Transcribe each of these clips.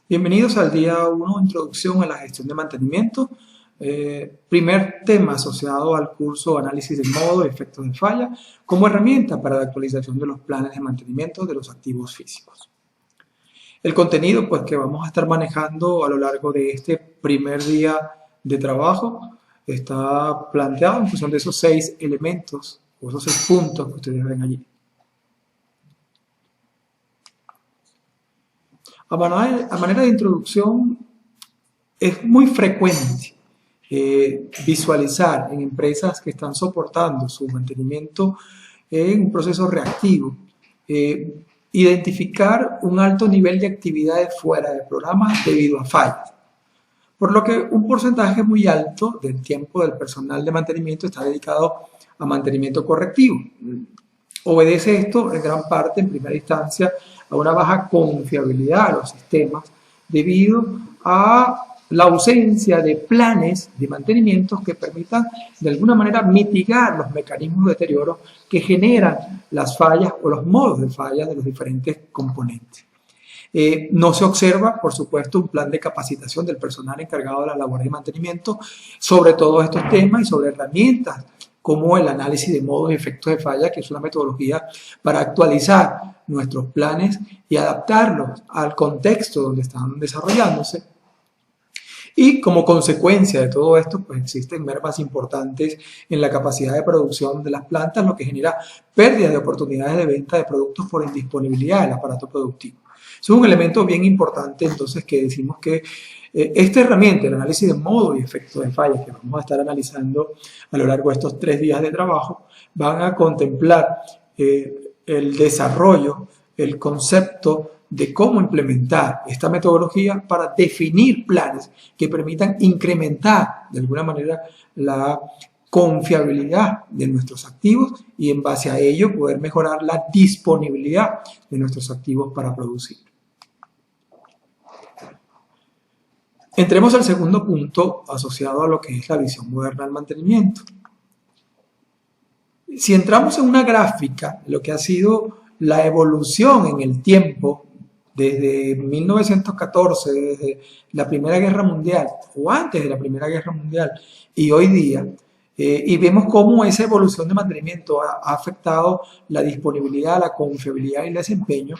Bienvenidos al día 1, Introducción a la Gestión de Mantenimiento. Primer tema asociado al curso Análisis de modo y efectos de falla como herramienta para la actualización de los planes de mantenimiento de los activos físicos. El contenido que vamos a estar manejando a lo largo de este primer día de trabajo está planteado en función de esos 6 elementos o esos 6 puntos que ustedes ven allí. A manera de introducción, es muy frecuente visualizar en empresas que están soportando su mantenimiento en un proceso reactivo, identificar un alto nivel de actividades fuera del programa debido a fallas. Por lo que un porcentaje muy alto del tiempo del personal de mantenimiento está dedicado a mantenimiento correctivo. Obedece esto en gran parte, en primera instancia, a una baja confiabilidad de los sistemas debido a la ausencia de planes de mantenimiento que permitan de alguna manera mitigar los mecanismos de deterioro que generan las fallas o los modos de falla de los diferentes componentes. No se observa, por supuesto, un plan de capacitación del personal encargado de las labores de mantenimiento sobre todos estos temas y sobre herramientas como el análisis de modos y efectos de falla, que es una metodología para actualizar nuestros planes y adaptarlos al contexto donde están desarrollándose. Y como consecuencia de todo esto, existen mermas importantes en la capacidad de producción de las plantas, lo que genera pérdida de oportunidades de venta de productos por indisponibilidad del aparato productivo. Es un elemento bien importante, entonces, que decimos que esta herramienta, el análisis de modo y efecto de falla, que vamos a estar analizando a lo largo de estos 3 días de trabajo, van a contemplar el desarrollo, el concepto de cómo implementar esta metodología para definir planes que permitan incrementar de alguna manera la confiabilidad de nuestros activos y en base a ello poder mejorar la disponibilidad de nuestros activos para producir. Entremos al segundo punto asociado a lo que es la visión moderna del mantenimiento. Si entramos en una gráfica, lo que ha sido la evolución en el tiempo desde 1914, desde la Primera Guerra Mundial o antes de la Primera Guerra Mundial y hoy día, y vemos cómo esa evolución de mantenimiento ha afectado la disponibilidad, la confiabilidad y el desempeño,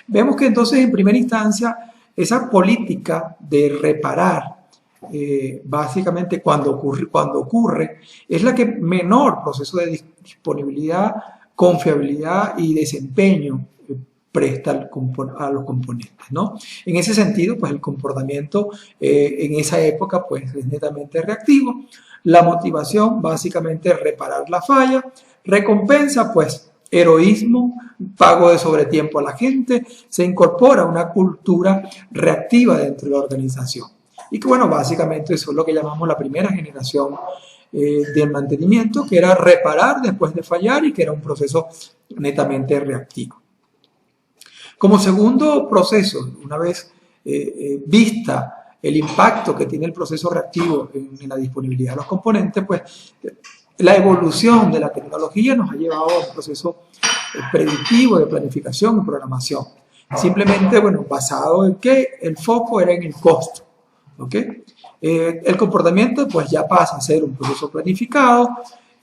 vemos que entonces en primera instancia esa política de reparar, básicamente cuando ocurre, es la que menor proceso de disponibilidad, confiabilidad y desempeño presta a los componentes, ¿no? En ese sentido, el comportamiento en esa época es netamente reactivo. La motivación básicamente es reparar la falla. Recompensa, heroísmo, pago de sobretiempo a la gente, se incorpora una cultura reactiva dentro de la organización. Y que básicamente eso es lo que llamamos la primera generación del mantenimiento, que era reparar después de fallar y que era un proceso netamente reactivo. Como segundo proceso, una vez vista el impacto que tiene el proceso reactivo en la disponibilidad de los componentes, la evolución de la tecnología nos ha llevado a un proceso predictivo de planificación y programación. Simplemente, basado en que el foco era en el costo. ¿Okay? El comportamiento ya pasa a ser un proceso planificado,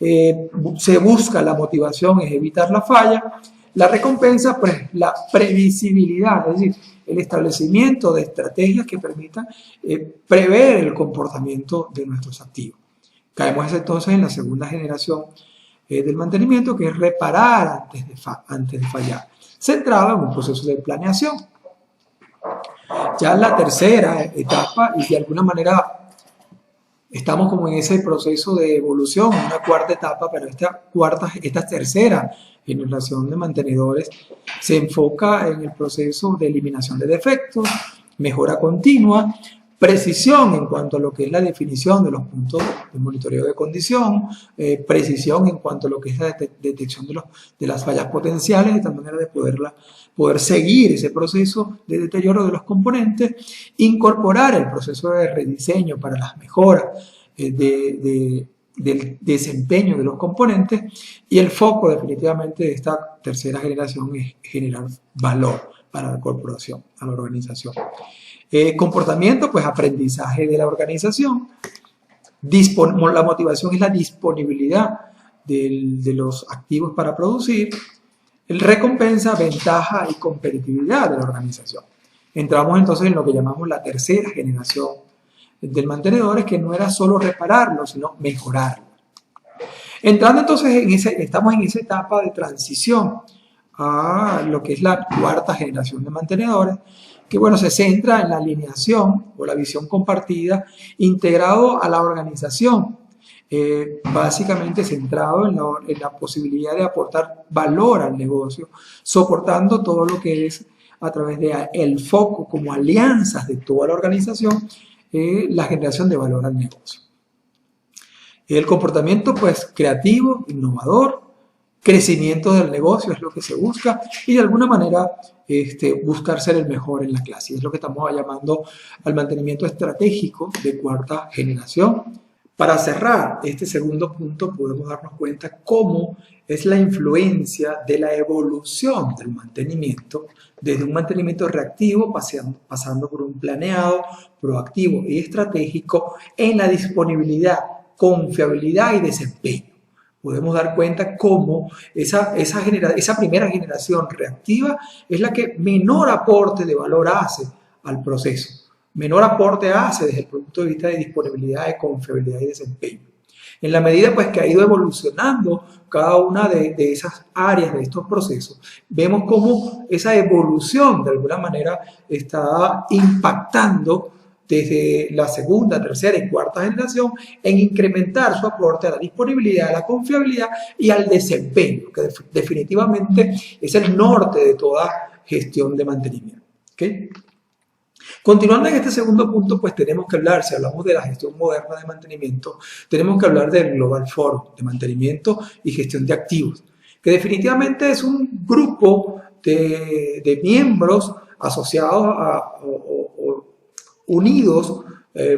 se busca la motivación, es evitar la falla. La recompensa, la previsibilidad, es decir, el establecimiento de estrategias que permitan prever el comportamiento de nuestros activos. Caemos entonces en la segunda generación del mantenimiento, que es reparar antes de fallar, centrado en un proceso de planeación. Ya en la tercera etapa, y de alguna manera estamos como en ese proceso de evolución, en una cuarta etapa, pero esta tercera generación de mantenedores se enfoca en el proceso de eliminación de defectos, mejora continua, precisión en cuanto a lo que es la definición de los puntos de monitoreo de condición, precisión en cuanto a lo que es la detección de las fallas potenciales, de tal manera de poder seguir ese proceso de deterioro de los componentes, incorporar el proceso de rediseño para las mejoras del desempeño de los componentes, y el foco definitivamente de esta tercera generación es generar valor para la corporación, a la organización. Comportamiento, pues aprendizaje de la organización. La motivación es la disponibilidad de los activos para producir. El recompensa, ventaja y competitividad de la organización. Entramos entonces en lo que llamamos la tercera generación del mantenedor, que no era solo repararlo, sino mejorarlo. Entrando entonces estamos en esa etapa de transición a lo que es la cuarta generación de mantenedores, que bueno, se centra en la alineación o la visión compartida integrado a la organización, básicamente centrado en la posibilidad de aportar valor al negocio, soportando todo lo que es a través del foco como alianzas de toda la organización, la generación de valor al negocio. El comportamiento pues creativo, innovador, crecimiento del negocio es lo que se busca y de alguna manera buscar ser el mejor en la clase. Es lo que estamos llamando al mantenimiento estratégico de cuarta generación. Para cerrar este segundo punto podemos darnos cuenta cómo es la influencia de la evolución del mantenimiento, desde un mantenimiento reactivo pasando por un planeado, proactivo y estratégico en la disponibilidad, confiabilidad y desempeño. Podemos dar cuenta cómo esa primera generación reactiva es la que menor aporte de valor hace al proceso, menor aporte hace desde el punto de vista de disponibilidad, de confiabilidad y desempeño. En la medida pues, que ha ido evolucionando cada una de esas áreas de estos procesos, vemos cómo esa evolución de alguna manera está impactando desde la segunda, tercera y cuarta generación en incrementar su aporte a la disponibilidad, a la confiabilidad y al desempeño, que definitivamente es el norte de toda gestión de mantenimiento. ¿Okay? Continuando en este segundo punto, pues tenemos que hablar, si hablamos de la gestión moderna de mantenimiento, tenemos que hablar del Global Forum de mantenimiento y gestión de activos, que definitivamente es un grupo de miembros asociados unidos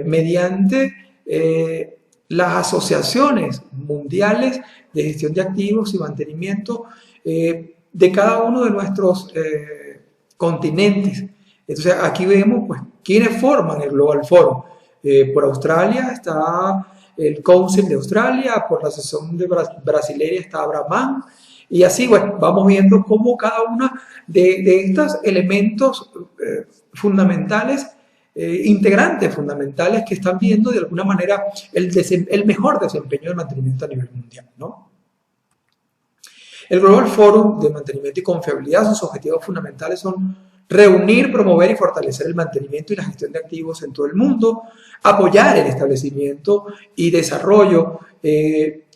mediante las asociaciones mundiales de gestión de activos y mantenimiento de cada uno de nuestros continentes. Entonces aquí vemos pues, quiénes forman el Global Forum. Por Australia está el Council de Australia, por la Asociación de Brasileña está Abraman, y así bueno, vamos viendo cómo cada uno de estos elementos fundamentales, integrantes fundamentales que están viendo de alguna manera el mejor desempeño del mantenimiento a nivel mundial, ¿no? El Global Forum de Mantenimiento y Confiabilidad, sus objetivos fundamentales son reunir, promover y fortalecer el mantenimiento y la gestión de activos en todo el mundo, apoyar el establecimiento y desarrollo de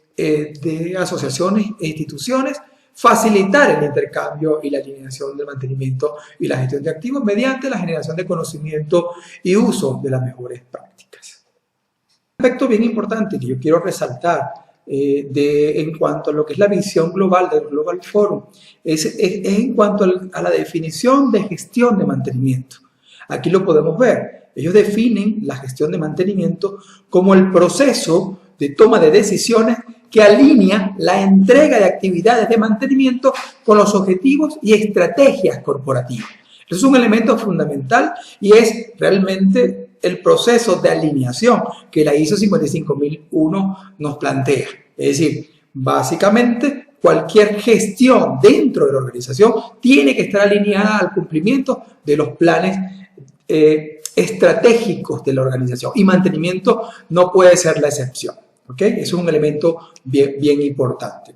asociaciones e instituciones, facilitar el intercambio y la alineación del mantenimiento y la gestión de activos mediante la generación de conocimiento y uso de las mejores prácticas. Un aspecto bien importante que yo quiero resaltar en cuanto a lo que es la visión global del Global Forum es en cuanto a la definición de gestión de mantenimiento. Aquí lo podemos ver. Ellos definen la gestión de mantenimiento como el proceso de toma de decisiones que alinea la entrega de actividades de mantenimiento con los objetivos y estrategias corporativas. Eso es un elemento fundamental y es realmente el proceso de alineación que la ISO 55001 nos plantea. Es decir, básicamente cualquier gestión dentro de la organización tiene que estar alineada al cumplimiento de los planes estratégicos de la organización y mantenimiento no puede ser la excepción. ¿Okay? Eso es un elemento bien importante.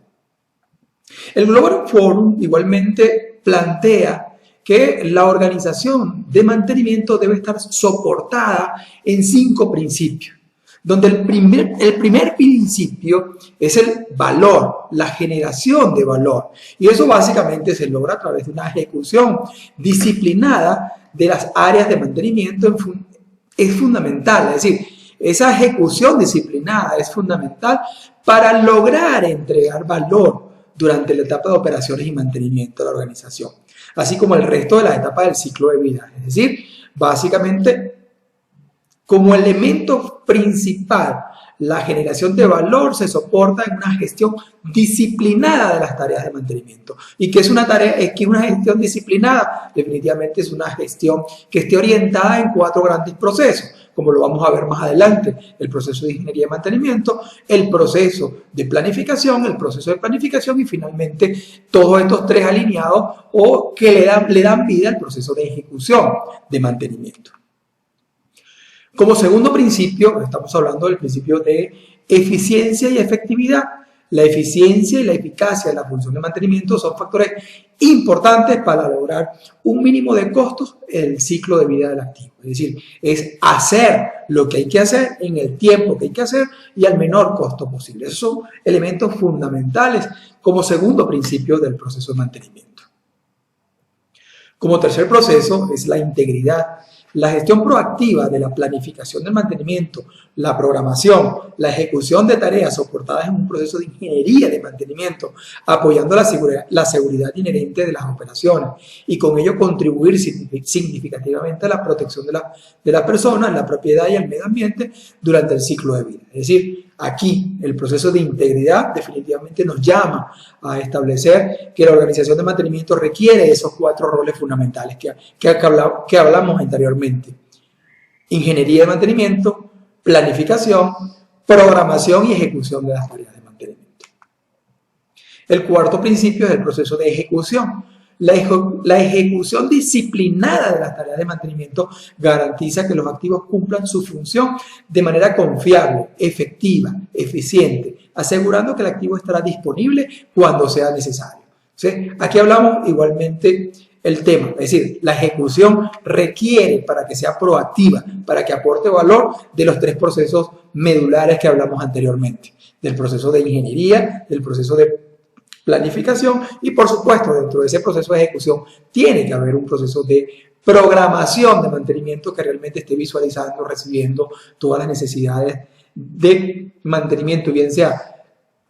El Global Forum igualmente plantea que la organización de mantenimiento debe estar soportada en 5 principios, donde el primer principio es el valor, la generación de valor. Y eso básicamente se logra a través de una ejecución disciplinada de las áreas de mantenimiento. Es fundamental, es decir, esa ejecución disciplinada es fundamental para lograr entregar valor durante la etapa de operaciones y mantenimiento de la organización, así como el resto de las etapas del ciclo de vida. Es decir, básicamente, como elemento principal la generación de valor se soporta en una gestión disciplinada de las tareas de mantenimiento. ¿Y qué es una tarea? Es que una gestión disciplinada definitivamente es una gestión que esté orientada en 4 grandes procesos, como lo vamos a ver más adelante: el proceso de ingeniería de mantenimiento, el proceso de planificación, y finalmente todos estos 3 alineados o que le dan vida al proceso de ejecución de mantenimiento. Como segundo principio, estamos hablando del principio de eficiencia y efectividad. La eficiencia y la eficacia de la función de mantenimiento son factores importantes para lograr un mínimo de costos en el ciclo de vida del activo. Es decir, es hacer lo que hay que hacer en el tiempo que hay que hacer y al menor costo posible. Esos son elementos fundamentales como segundo principio del proceso de mantenimiento. Como tercer proceso es la integridad. La gestión proactiva de la planificación del mantenimiento, la programación, la ejecución de tareas soportadas en un proceso de ingeniería de mantenimiento, apoyando la seguridad inherente de las operaciones y con ello contribuir significativamente a la protección de las personas, la propiedad y el medio ambiente durante el ciclo de vida. Es decir, aquí el proceso de integridad definitivamente nos llama a establecer que la organización de mantenimiento requiere esos 4 roles fundamentales que hablamos anteriormente: ingeniería de mantenimiento, planificación, programación y ejecución de las tareas de mantenimiento. El cuarto principio es el proceso de ejecución. La ejecución disciplinada de las tareas de mantenimiento garantiza que los activos cumplan su función de manera confiable, efectiva, eficiente, asegurando que el activo estará disponible cuando sea necesario. ¿Sí? Aquí hablamos igualmente el tema, es decir, la ejecución requiere, para que sea proactiva, para que aporte valor, de los 3 procesos medulares que hablamos anteriormente: del proceso de ingeniería, del proceso de planificación y, por supuesto, dentro de ese proceso de ejecución tiene que haber un proceso de programación de mantenimiento que realmente esté visualizando, recibiendo todas las necesidades de mantenimiento, bien sea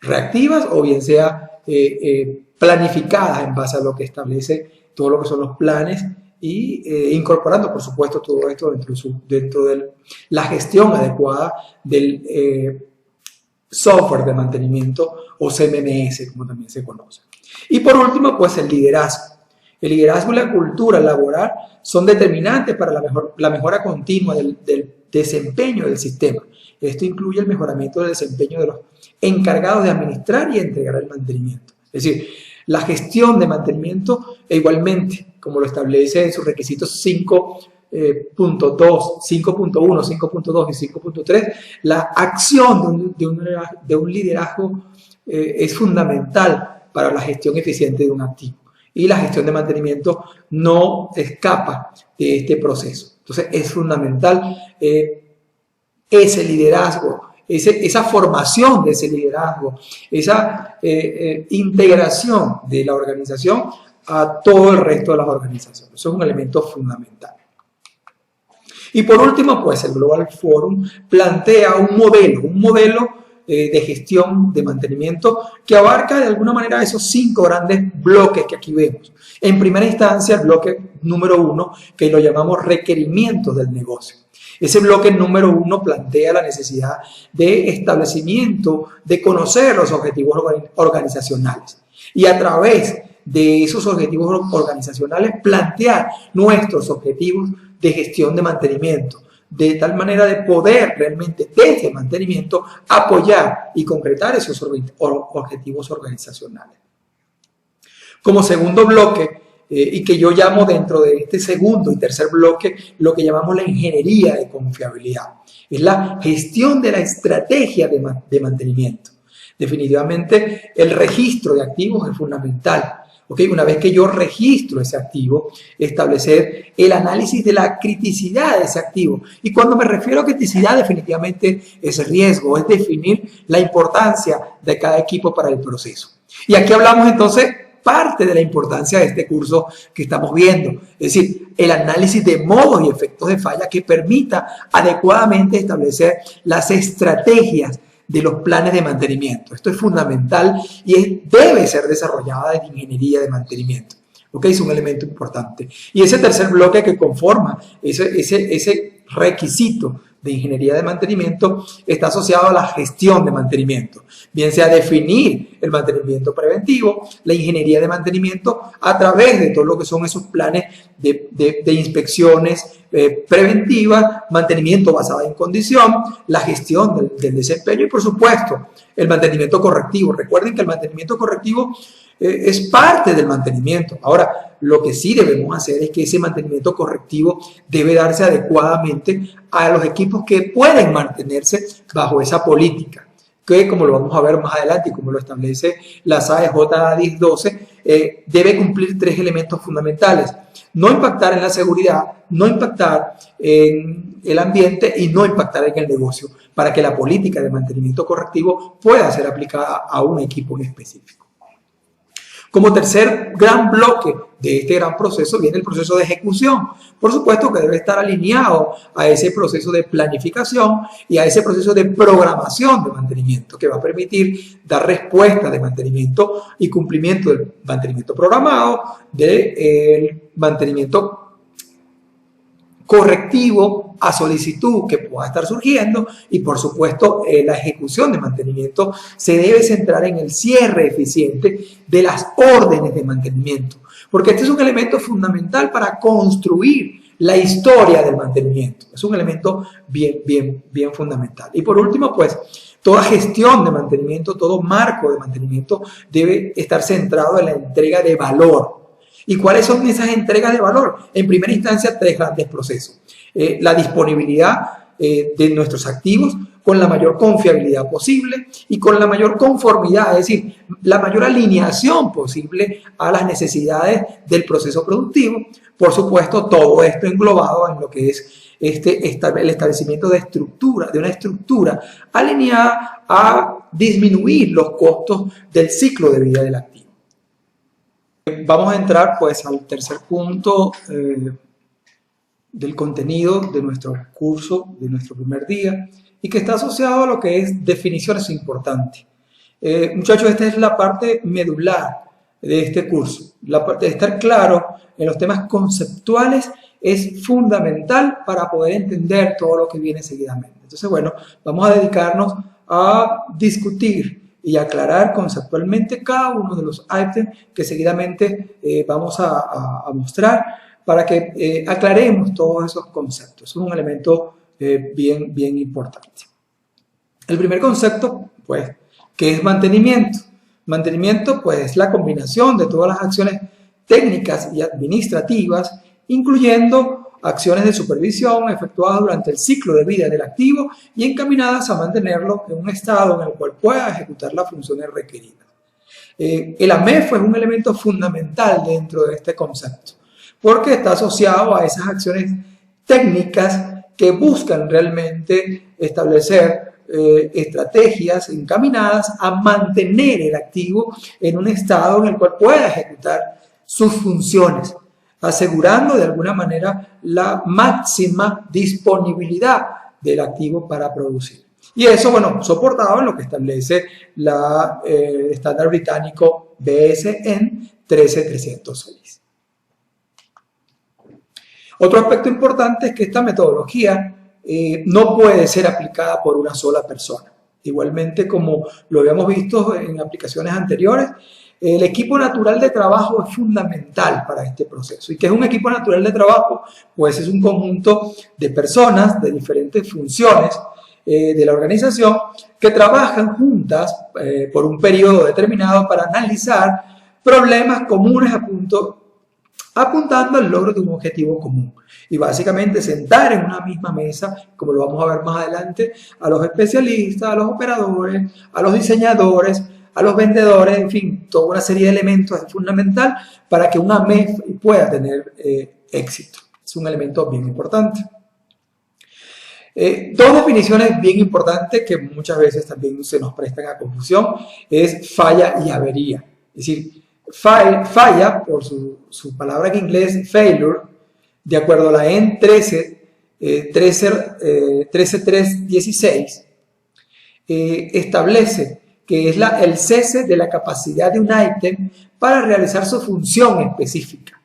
reactivas o bien sea planificadas en base a lo que establece todo lo que son los planes y incorporando, por supuesto, todo esto dentro de la gestión adecuada del software de mantenimiento o CMMS, como también se conoce. Y por último, pues el liderazgo. El liderazgo y la cultura laboral son determinantes para la mejora continua del desempeño del sistema. Esto incluye el mejoramiento del desempeño de los encargados de administrar y entregar el mantenimiento. Es decir, la gestión de mantenimiento, e igualmente, como lo establece en sus requisitos 5.2, 5.1, 5.2 y 5.3, la acción de un liderazgo es fundamental para la gestión eficiente de un activo. Y la gestión de mantenimiento no escapa de este proceso. Entonces es fundamental ese liderazgo, esa formación de ese liderazgo, esa integración de la organización a todo el resto de las organizaciones. Eso es un elemento fundamental. Y por último, pues el Global Forum plantea un modelo de gestión de mantenimiento que abarca de alguna manera esos 5 grandes bloques que aquí vemos. En primera instancia, el bloque número 1, que lo llamamos requerimientos del negocio. Ese bloque número 1 plantea la necesidad de establecimiento, de conocer los objetivos organizacionales y a través de esos objetivos organizacionales plantear nuestros objetivos de gestión de mantenimiento, de tal manera de poder realmente desde mantenimiento apoyar y concretar esos objetivos organizacionales. Como segundo bloque, y que yo llamo dentro de este segundo y tercer bloque, lo que llamamos la ingeniería de confiabilidad. Es la gestión de la estrategia de mantenimiento. Definitivamente el registro de activos es fundamental. ¿Okay? Una vez que yo registro ese activo, establecer el análisis de la criticidad de ese activo. Y cuando me refiero a criticidad, definitivamente es riesgo, es definir la importancia de cada equipo para el proceso. Y aquí hablamos entonces parte de la importancia de este curso que estamos viendo, es decir, el análisis de modos y efectos de falla que permita adecuadamente establecer las estrategias de los planes de mantenimiento. Esto es fundamental y debe ser desarrollada en ingeniería de mantenimiento. ¿Ok? Es un elemento importante. Y ese tercer bloque que conforma ese requisito de ingeniería de mantenimiento está asociado a la gestión de mantenimiento, bien sea definir el mantenimiento preventivo, la ingeniería de mantenimiento a través de todo lo que son esos planes de inspecciones preventivas, mantenimiento basado en condición, la gestión del desempeño y por supuesto el mantenimiento correctivo. Recuerden que el mantenimiento correctivo es parte del mantenimiento. Ahora, lo que sí debemos hacer es que ese mantenimiento correctivo debe darse adecuadamente a los equipos que pueden mantenerse bajo esa política, que como lo vamos a ver más adelante y como lo establece la SAE J1012, debe cumplir 3 elementos fundamentales: no impactar en la seguridad, no impactar en el ambiente y no impactar en el negocio, para que la política de mantenimiento correctivo pueda ser aplicada a un equipo en específico. Como tercer gran bloque de este gran proceso viene el proceso de ejecución. Por supuesto que debe estar alineado a ese proceso de planificación y a ese proceso de programación de mantenimiento que va a permitir dar respuesta de mantenimiento y cumplimiento del mantenimiento programado, del mantenimiento correctivo a solicitud que pueda estar surgiendo y por supuesto la ejecución de mantenimiento se debe centrar en el cierre eficiente de las órdenes de mantenimiento, porque este es un elemento fundamental para construir la historia del mantenimiento. Es un elemento bien fundamental. Y por último, pues, toda gestión de mantenimiento, todo marco de mantenimiento debe estar centrado en la entrega de valor. ¿Y cuáles son esas entregas de valor? En primera instancia, 3 grandes procesos. La disponibilidad de nuestros activos con la mayor confiabilidad posible y con la mayor conformidad, es decir, la mayor alineación posible a las necesidades del proceso productivo. Por supuesto, todo esto englobado en lo que es el establecimiento de una estructura alineada a disminuir los costos del ciclo de vida del activo. Vamos a entrar pues al tercer punto del contenido de nuestro curso, de nuestro primer día, y que está asociado a lo que es definiciones importantes. Muchachos, esta es la parte medular de este curso. La parte de estar claro en los temas conceptuales es fundamental para poder entender todo lo que viene seguidamente. Entonces, bueno, vamos a dedicarnos a discutir y aclarar conceptualmente cada uno de los ítems que seguidamente vamos a mostrar para que aclaremos todos esos conceptos. Es un elemento bien importante. El primer concepto, pues, ¿qué es mantenimiento? Mantenimiento, pues, es la combinación de todas las acciones técnicas y administrativas, incluyendo acciones de supervisión efectuadas durante el ciclo de vida del activo y encaminadas a mantenerlo en un estado en el cual pueda ejecutar las funciones requeridas. El AMEF es un elemento fundamental dentro de este concepto, porque está asociado a esas acciones técnicas que buscan realmente establecer estrategias encaminadas a mantener el activo en un estado en el cual pueda ejecutar sus funciones, asegurando de alguna manera la máxima disponibilidad del activo para producir. Y eso, bueno, soportado en lo que establece el estándar británico BSN 13306. Otro aspecto importante es que esta metodología no puede ser aplicada por una sola persona. Igualmente, como lo habíamos visto en aplicaciones anteriores, el equipo natural de trabajo es fundamental para este proceso. ¿Y qué es un equipo natural de trabajo? Pues es un conjunto de personas de diferentes funciones de la organización que trabajan juntas por un periodo determinado para analizar problemas comunes apuntando al logro de un objetivo común. Y básicamente sentar en una misma mesa, como lo vamos a ver más adelante, a los especialistas, a los operadores, a los diseñadores, a los vendedores, en fin, toda una serie de elementos es fundamental para que una MEF pueda tener éxito. Es un elemento bien importante. Dos definiciones bien importantes que muchas veces también se nos prestan a confusión es falla y avería. Es decir, falla, por su palabra en inglés, failure, de acuerdo a la EN 13316, establece que es el cese de la capacidad de un ítem para realizar su función específica.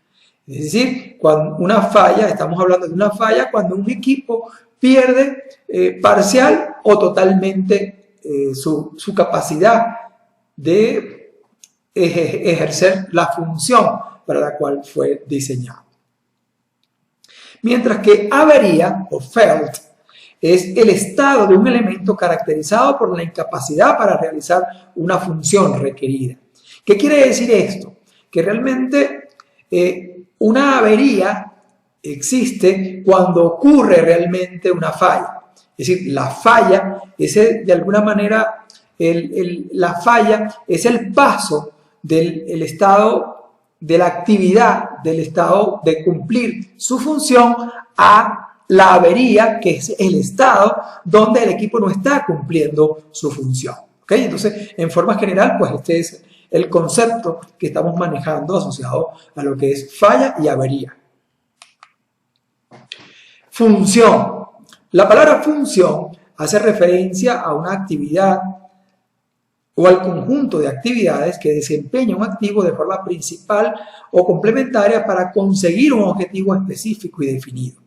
Es decir, cuando una falla, estamos hablando de una falla cuando un equipo pierde parcial o totalmente su capacidad de ejercer la función para la cual fue diseñado. Mientras que avería o failed es el estado de un elemento caracterizado por la incapacidad para realizar una función requerida. ¿Qué quiere decir esto? Que realmente una avería existe cuando ocurre realmente una falla. Es decir, la falla es de alguna manera, la falla es el paso del estado de la actividad, del estado de cumplir su función a la avería, que es el estado donde el equipo no está cumpliendo su función. ¿Okay? Entonces, en forma general, pues este es el concepto que estamos manejando asociado a lo que es falla y avería. Función. La palabra función hace referencia a una actividad o al conjunto de actividades que desempeña un activo de forma principal o complementaria para conseguir un objetivo específico y definido.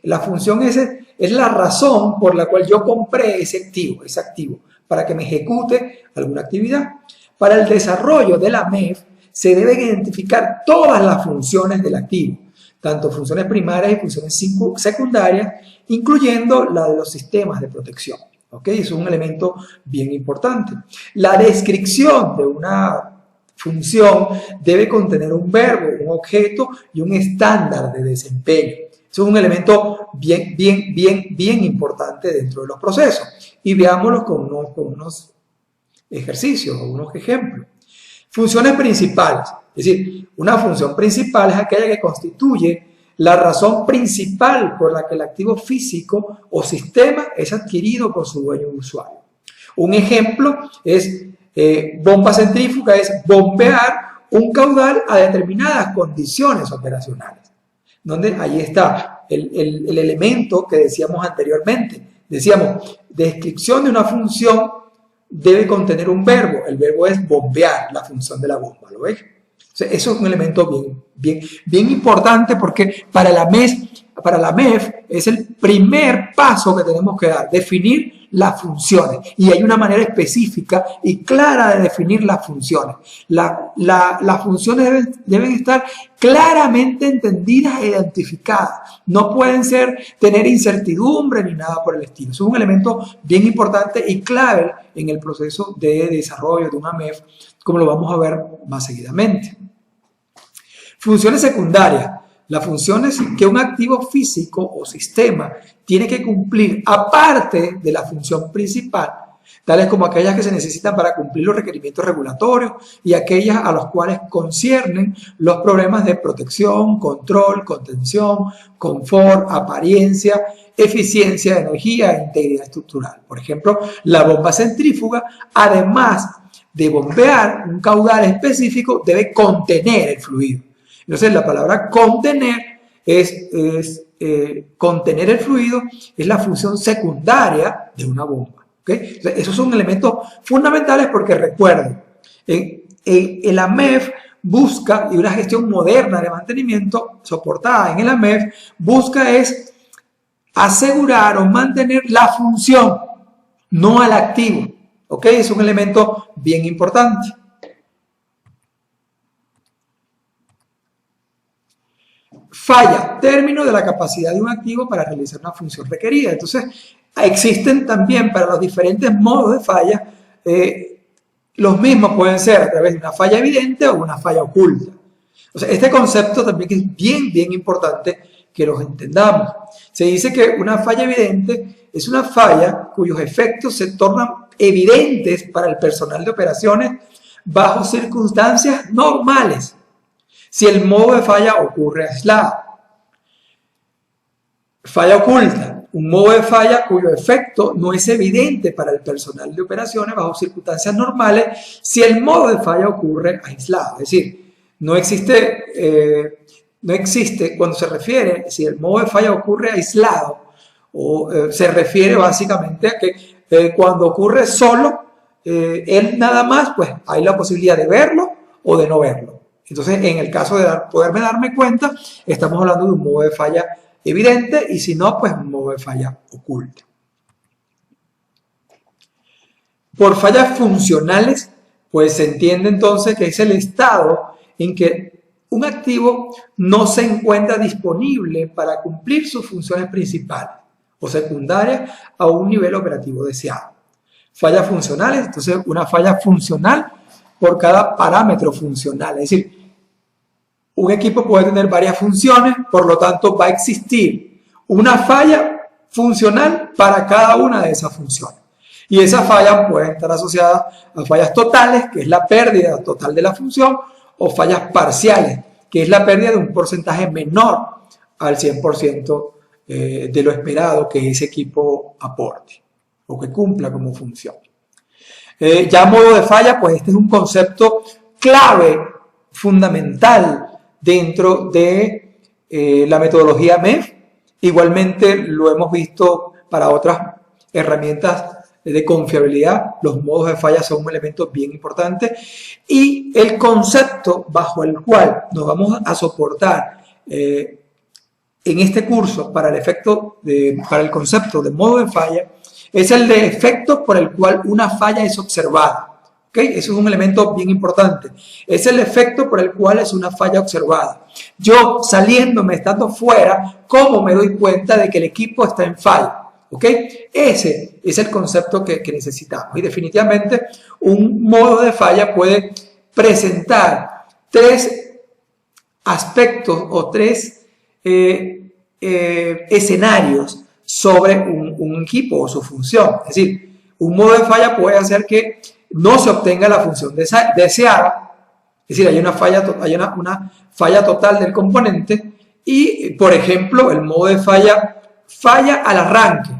La función es la razón por la cual yo compré ese activo, para que me ejecute alguna actividad. Para el desarrollo de la MEF se deben identificar todas las funciones del activo, tanto funciones primarias y funciones secundarias, incluyendo la de los sistemas de protección. ¿Okay? Es un elemento bien importante. La descripción de una función debe contener un verbo, un objeto y un estándar de desempeño. Eso es un elemento bien importante dentro de los procesos. Y veámoslo con unos ejercicios o unos ejemplos. Funciones principales. Es decir, una función principal es aquella que constituye la razón principal por la que el activo físico o sistema es adquirido por su dueño usuario. Un ejemplo es bomba centrífuga, es bombear un caudal a determinadas condiciones operacionales. Donde ahí está el elemento que decíamos anteriormente. Decíamos, descripción de una función debe contener un verbo. El verbo es bombear, la función de la bomba, ¿lo ves? O sea, eso es un elemento bien importante porque para la MEF es el primer paso que tenemos que dar, definir las funciones. Y hay una manera específica y clara de definir las funciones. Las funciones deben estar claramente entendidas e identificadas. No pueden tener incertidumbre ni nada por el estilo. Eso es un elemento bien importante y clave en el proceso de desarrollo de una MEF, como lo vamos a ver más seguidamente. Funciones secundarias. Las funciones que un activo físico o sistema tiene que cumplir aparte de la función principal, tales como aquellas que se necesitan para cumplir los requerimientos regulatorios y aquellas a los cuales conciernen los problemas de protección, control, contención, confort, apariencia, eficiencia de energía e integridad estructural. Por ejemplo, la bomba centrífuga, además de bombear un caudal específico, debe contener el fluido. Entonces, la palabra contener contener el fluido es la función secundaria de una bomba. ¿Okay? Entonces, esos son elementos fundamentales porque recuerden, el AMEF busca, y una gestión moderna de mantenimiento soportada en el AMEF, busca es asegurar o mantener la función, no al activo. ¿Ok? Es un elemento bien importante. Falla, término de la capacidad de un activo para realizar una función requerida. Entonces, existen también para los diferentes modos de falla, los mismos pueden ser a través de una falla evidente o una falla oculta. O sea, este concepto también es bien importante que los entendamos. Se dice que una falla evidente es una falla cuyos efectos se tornan evidentes para el personal de operaciones bajo circunstancias normales, si el modo de falla ocurre aislado. Falla oculta, un modo de falla cuyo efecto no es evidente para el personal de operaciones bajo circunstancias normales si el modo de falla ocurre aislado. Es decir, no existe cuando se refiere, si el modo de falla ocurre aislado, o se refiere básicamente a que cuando ocurre solo, él nada más, pues hay la posibilidad de verlo o de no verlo. Entonces, en el caso de poderme darme cuenta, estamos hablando de un modo de falla evidente y si no, pues un modo de falla oculta. Por fallas funcionales, pues se entiende entonces que es el estado en que un activo no se encuentra disponible para cumplir sus funciones principales o secundarias a un nivel operativo deseado. Fallas funcionales, entonces una falla funcional por cada parámetro funcional, es decir, un equipo puede tener varias funciones, por lo tanto va a existir una falla funcional para cada una de esas funciones. Y esas fallas pueden estar asociadas a fallas totales, que es la pérdida total de la función, o fallas parciales, que es la pérdida de un porcentaje menor al 100% de lo esperado que ese equipo aporte o que cumpla como función. Ya modo de falla, pues este es un concepto clave, fundamental dentro de la metodología MEF. Igualmente lo hemos visto para otras herramientas de confiabilidad. Los modos de falla son un elemento bien importante y el concepto bajo el cual nos vamos a soportar en este curso para el concepto de modo de falla es el de efecto por el cual una falla es observada. ¿Okay? Eso es un elemento bien importante. Es el efecto por el cual es una falla observada. Yo saliéndome, estando fuera, ¿cómo me doy cuenta de que el equipo está en falla? ¿Okay? Ese es el concepto que necesitamos. Y definitivamente un modo de falla puede presentar tres aspectos o tres escenarios sobre un equipo o su función. Es decir, un modo de falla puede hacer que no se obtenga la función deseada, es decir, hay una falla total del componente y, por ejemplo, el modo de falla al arranque.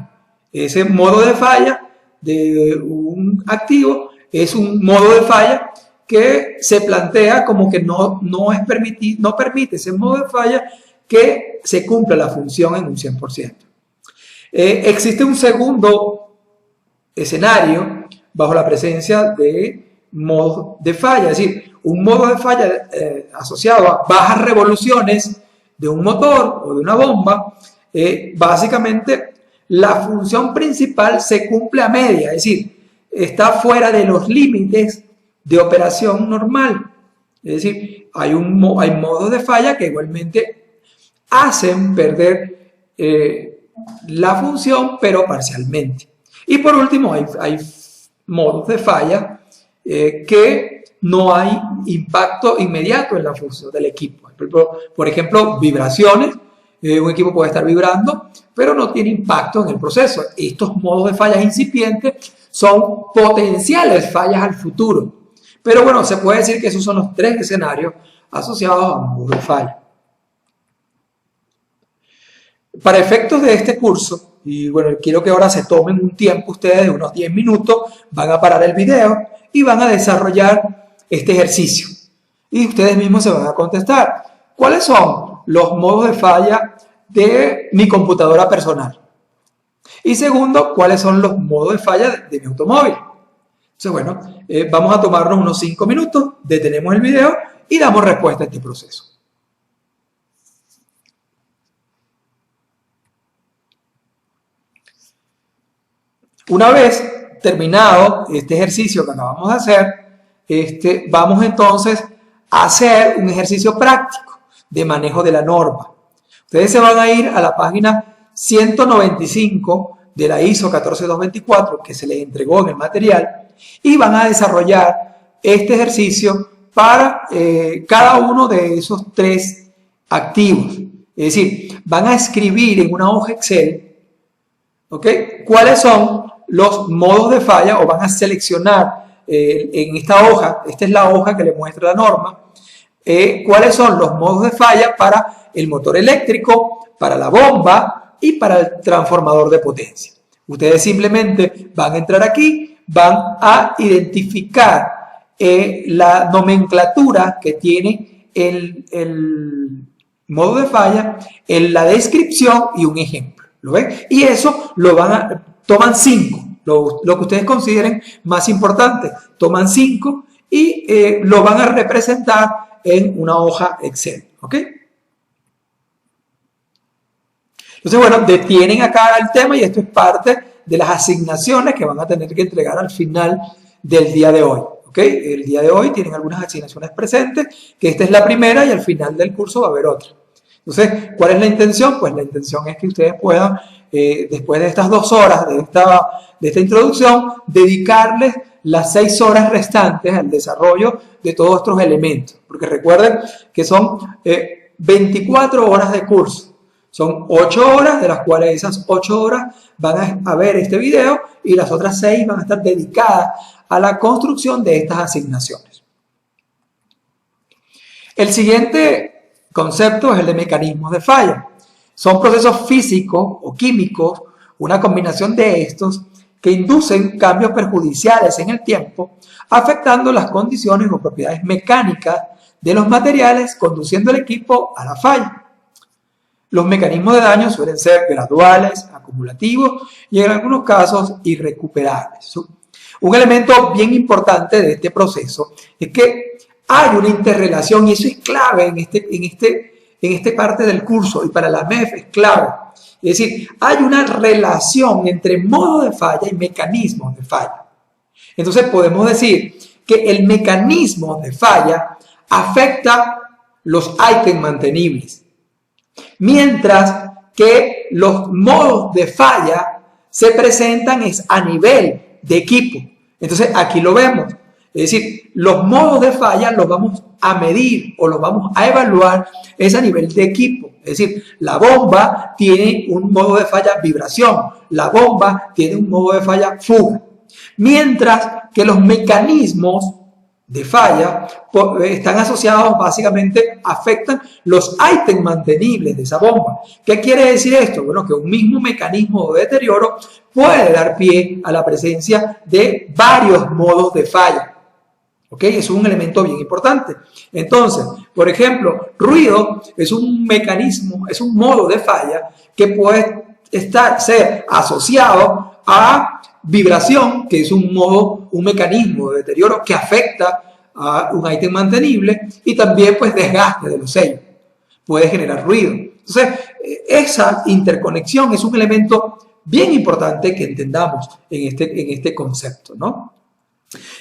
Ese modo de falla de un activo es un modo de falla que se plantea como que no permite ese modo de falla que se cumpla la función en un 100%. Existe un segundo escenario bajo la presencia de modos de falla, es decir, un modo de falla asociado a bajas revoluciones de un motor o de una bomba. Básicamente la función principal se cumple a media, es decir, está fuera de los límites de operación normal. Es decir, hay modos de falla que igualmente hacen perder la función, pero parcialmente. Y por último, hay modos de falla que no hay impacto inmediato en la función del equipo. Por ejemplo, vibraciones. Un equipo puede estar vibrando, pero no tiene impacto en el proceso. Estos modos de fallas incipientes son potenciales fallas al futuro. Pero bueno, se puede decir que esos son los tres escenarios asociados a un modo de falla. Para efectos de este curso, y bueno, quiero que ahora se tomen un tiempo ustedes de unos 10 minutos, van a parar el video y van a desarrollar este ejercicio. Y ustedes mismos se van a contestar. ¿Cuáles son los modos de falla de mi computadora personal? Y segundo, ¿cuáles son los modos de falla de mi automóvil? Entonces, bueno, vamos a tomarnos unos 5 minutos, detenemos el video y damos respuesta a este proceso. Una vez terminado este ejercicio que acabamos de hacer, vamos entonces a hacer un ejercicio práctico de manejo de la norma. Ustedes se van a ir a la página 195 de la ISO 14224 que se les entregó en el material y van a desarrollar este ejercicio para cada uno de esos tres activos. Es decir, van a escribir en una hoja Excel, ¿ok?, cuáles son los modos de falla, o van a seleccionar en esta hoja, esta es la hoja que le muestra la norma, cuáles son los modos de falla para el motor eléctrico, para la bomba y para el transformador de potencia. Ustedes simplemente van a entrar aquí, van a identificar la nomenclatura que tiene el modo de falla, en la descripción y un ejemplo. ¿Lo ven? Y eso toman 5, lo que ustedes consideren más importante, toman 5 y lo van a representar en una hoja Excel, ¿ok? Entonces, bueno, detienen acá el tema y esto es parte de las asignaciones que van a tener que entregar al final del día de hoy, ¿ok? El día de hoy tienen algunas asignaciones presentes, que esta es la primera y al final del curso va a haber otra. Entonces, ¿cuál es la intención? Pues la intención es que ustedes puedan, después de estas 2 horas de esta introducción, dedicarles las 6 horas restantes al desarrollo de todos estos elementos. Porque recuerden que son 24 horas de curso. Son 8 horas, de las cuales esas 8 horas van a ver este video y las otras 6 van a estar dedicadas a la construcción de estas asignaciones. El siguiente concepto es el de mecanismos de falla. Son procesos físicos o químicos, una combinación de estos, que inducen cambios perjudiciales en el tiempo, afectando las condiciones o propiedades mecánicas de los materiales, conduciendo el equipo a la falla. Los mecanismos de daño suelen ser graduales, acumulativos y en algunos casos irrecuperables. Un elemento bien importante de este proceso es que hay una interrelación y eso es clave en esta parte del curso y para la MEF es clave. Es decir, hay una relación entre modo de falla y mecanismos de falla. Entonces podemos decir que el mecanismo de falla afecta los ítems mantenibles, mientras que los modos de falla se presentan a nivel de equipo. Entonces aquí lo vemos. Es decir, los modos de falla los vamos a medir o los vamos a evaluar es a nivel de equipo. Es decir, la bomba tiene un modo de falla vibración, la bomba tiene un modo de falla fuga. Mientras que los mecanismos de falla están asociados básicamente, afectan los ítems mantenibles de esa bomba. ¿Qué quiere decir esto? Bueno, que un mismo mecanismo de deterioro puede dar pie a la presencia de varios modos de falla. ¿Ok? Es un elemento bien importante. Entonces, por ejemplo, ruido es un mecanismo, es un modo de falla que puede ser asociado a vibración, que es un mecanismo de deterioro que afecta a un ítem mantenible, y también pues desgaste de los sellos. Puede generar ruido. Entonces, esa interconexión es un elemento bien importante que entendamos en este concepto, ¿no?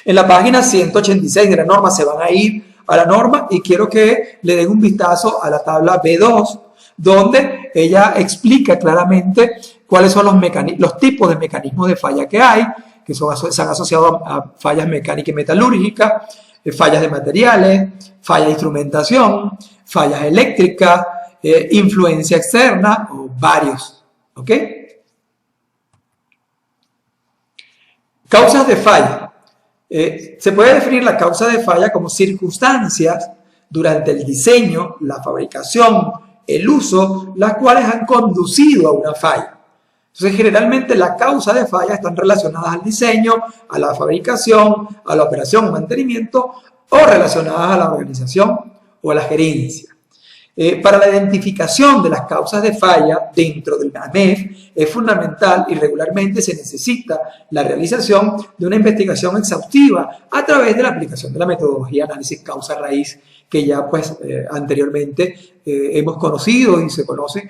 En la página 186 de la norma se van a ir a la norma y quiero que le den un vistazo a la tabla B2, donde ella explica claramente cuáles son los tipos de mecanismos de falla que hay, que se han asociado a fallas mecánicas y metalúrgicas, fallas de materiales, fallas de instrumentación, fallas eléctricas, influencia externa o varios. ¿Ok? Causas de falla. Se puede definir la causa de falla como circunstancias durante el diseño, la fabricación, el uso, las cuales han conducido a una falla. Entonces, generalmente la causa de falla están relacionadas al diseño, a la fabricación, a la operación o mantenimiento, o relacionadas a la organización o a la gerencia. Para la identificación de las causas de falla dentro del MEF es fundamental y regularmente se necesita la realización de una investigación exhaustiva a través de la aplicación de la metodología de análisis causa-raíz que ya pues anteriormente hemos conocido y se conoce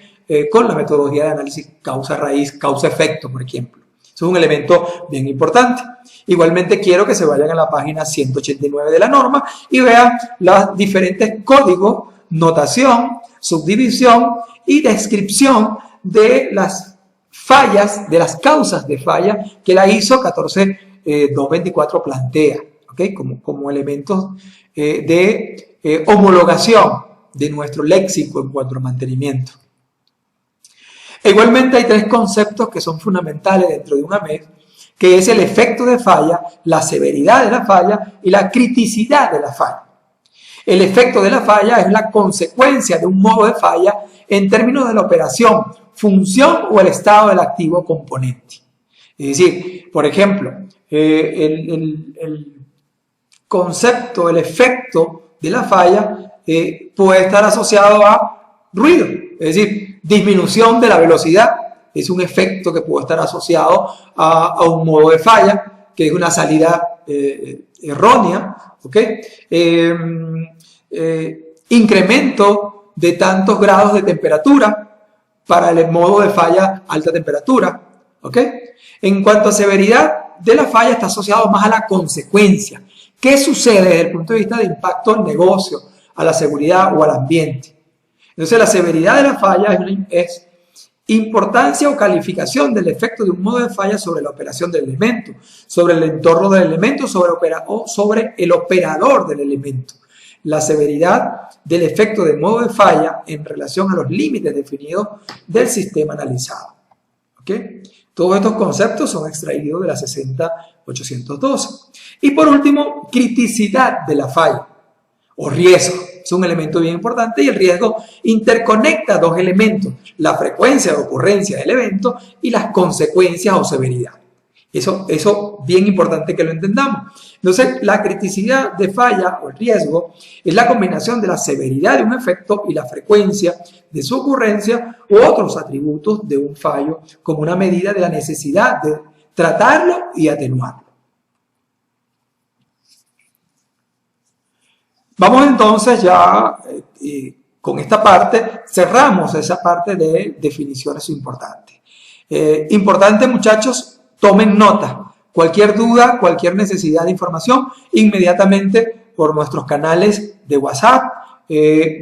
con la metodología de análisis causa-raíz, causa-efecto, por ejemplo. Eso es un elemento bien importante. Igualmente quiero que se vayan a la página 189 de la norma y vean los diferentes códigos, notación, subdivisión y descripción de las fallas, de las causas de falla que la ISO 14224 plantea, ¿okay? Como elementos de homologación de nuestro léxico en cuanto a mantenimiento. Igualmente hay 3 conceptos que son fundamentales dentro de una MEF, que es el efecto de falla, la severidad de la falla y la criticidad de la falla. El efecto de la falla es la consecuencia de un modo de falla en términos de la operación, función o el estado del activo componente. Es decir, por ejemplo, el concepto, el efecto de la falla puede estar asociado a ruido, es decir, disminución de la velocidad. Es un efecto que puede estar asociado a un modo de falla, que es una salida errónea, ¿ok? incremento de tantos grados de temperatura para el modo de falla alta temperatura. ¿Ok? En cuanto a severidad de la falla, está asociado más a la consecuencia. ¿Qué sucede desde el punto de vista de impacto al negocio, a la seguridad o al ambiente? Entonces, la severidad de la falla es importancia o calificación del efecto de un modo de falla sobre la operación del elemento, sobre el entorno del elemento, sobre el operador del elemento. La severidad del efecto del modo de falla en relación a los límites definidos del sistema analizado. ¿Ok? Todos estos conceptos son extraídos de la 60812. Y por último, criticidad de la falla o riesgo. Es un elemento bien importante y el riesgo interconecta dos elementos, la frecuencia de ocurrencia del evento y las consecuencias o severidad. Eso bien importante que lo entendamos. Entonces, la criticidad de falla o el riesgo es la combinación de la severidad de un efecto y la frecuencia de su ocurrencia u otros atributos de un fallo como una medida de la necesidad de tratarlo y atenuarlo. Vamos entonces ya con esta parte, cerramos esa parte de definiciones importantes. Importante, muchachos, tomen nota. Cualquier duda, cualquier necesidad de información, inmediatamente por nuestros canales de WhatsApp.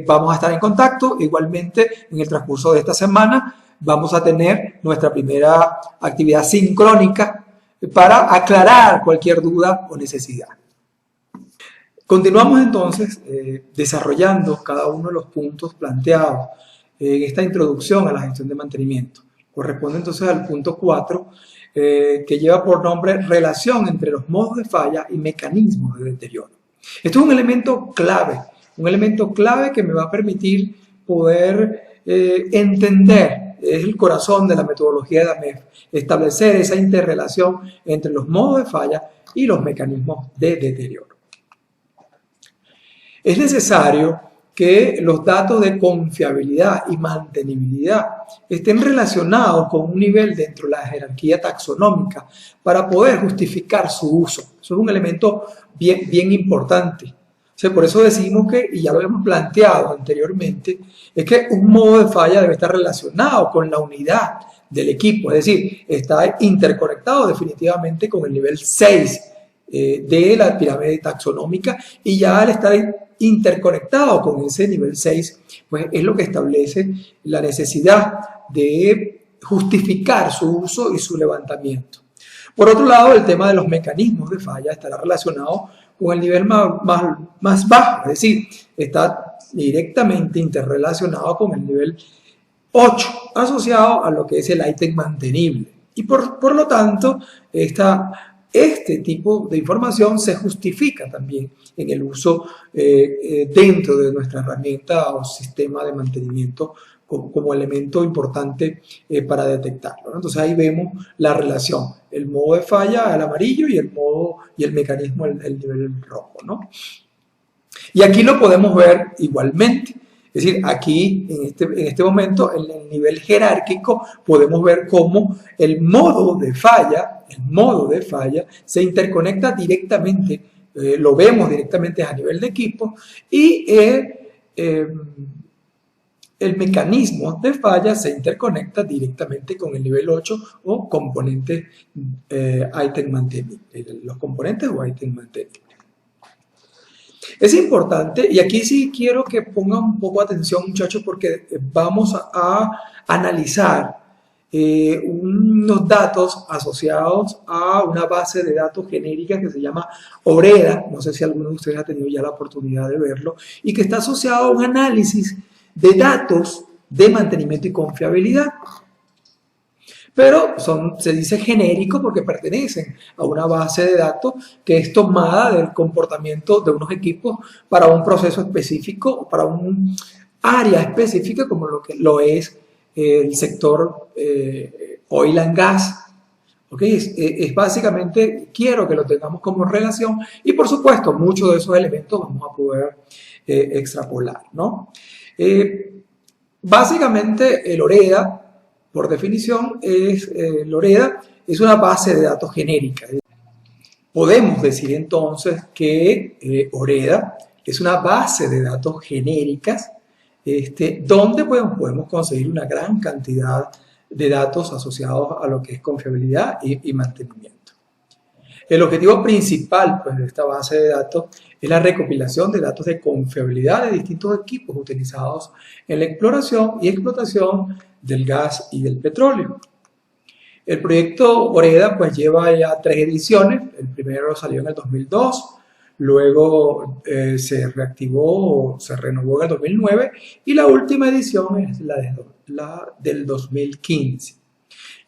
Vamos a estar en contacto. Igualmente, en el transcurso de esta semana, vamos a tener nuestra primera actividad sincrónica para aclarar cualquier duda o necesidad. Continuamos entonces desarrollando cada uno de los puntos planteados en esta introducción a la gestión de mantenimiento. Corresponde entonces al punto 4, que lleva por nombre relación entre los modos de falla y mecanismos de deterioro. Esto es un elemento clave que me va a permitir poder entender, es el corazón de la metodología de AMEF, establecer esa interrelación entre los modos de falla y los mecanismos de deterioro. Es necesario que los datos de confiabilidad y mantenibilidad estén relacionados con un nivel dentro de la jerarquía taxonómica para poder justificar su uso. Eso es un elemento bien importante. O sea, por eso decimos que, y ya lo hemos planteado anteriormente, es que un modo de falla debe estar relacionado con la unidad del equipo, es decir, está interconectado definitivamente con el nivel 6 de la pirámide taxonómica, y ya al estar interconectado con ese nivel 6, pues es lo que establece la necesidad de justificar su uso y su levantamiento. Por otro lado, el tema de los mecanismos de falla estará relacionado con el nivel más bajo, es decir, está directamente interrelacionado con el nivel 8, asociado a lo que es el ítem mantenible. Y por lo tanto, este tipo de información se justifica también en el uso dentro de nuestra herramienta o sistema de mantenimiento como elemento importante para detectarlo, ¿no? Entonces ahí vemos la relación, el modo de falla, el amarillo, y el mecanismo, el nivel rojo, ¿no? Y aquí lo podemos ver igualmente. Es decir, aquí en este momento, en el nivel jerárquico, podemos ver cómo el modo de falla se interconecta directamente, lo vemos directamente a nivel de equipo, y el mecanismo de falla se interconecta directamente con el nivel 8 o componentes ítem mantenible, los componentes o ítem mantenible. Es importante, y aquí sí quiero que pongan un poco de atención, muchachos, porque vamos a analizar unos datos asociados a una base de datos genérica que se llama OREDA. No sé si alguno de ustedes ha tenido ya la oportunidad de verlo, y que está asociado a un análisis de datos de mantenimiento y confiabilidad. Pero se dice genérico porque pertenecen a una base de datos que es tomada del comportamiento de unos equipos para un proceso específico, para un área específica, como lo es el sector oil and gas. ¿Okay? Es básicamente, quiero que lo tengamos como relación, y por supuesto muchos de esos elementos vamos a poder extrapolar, ¿no? Básicamente el OREDA, por definición, el OREDA es una base de datos genérica. Podemos decir entonces que OREDA, es una base de datos genéricas donde podemos conseguir una gran cantidad de datos asociados a lo que es confiabilidad y mantenimiento. El objetivo principal pues, de esta base de datos es la recopilación de datos de confiabilidad de distintos equipos utilizados en la exploración y explotación del gas y del petróleo. El proyecto OREDA pues, lleva ya 3 ediciones. El primero salió en el 2002, luego se reactivó, se renovó en el 2009 y la última edición es la del 2015.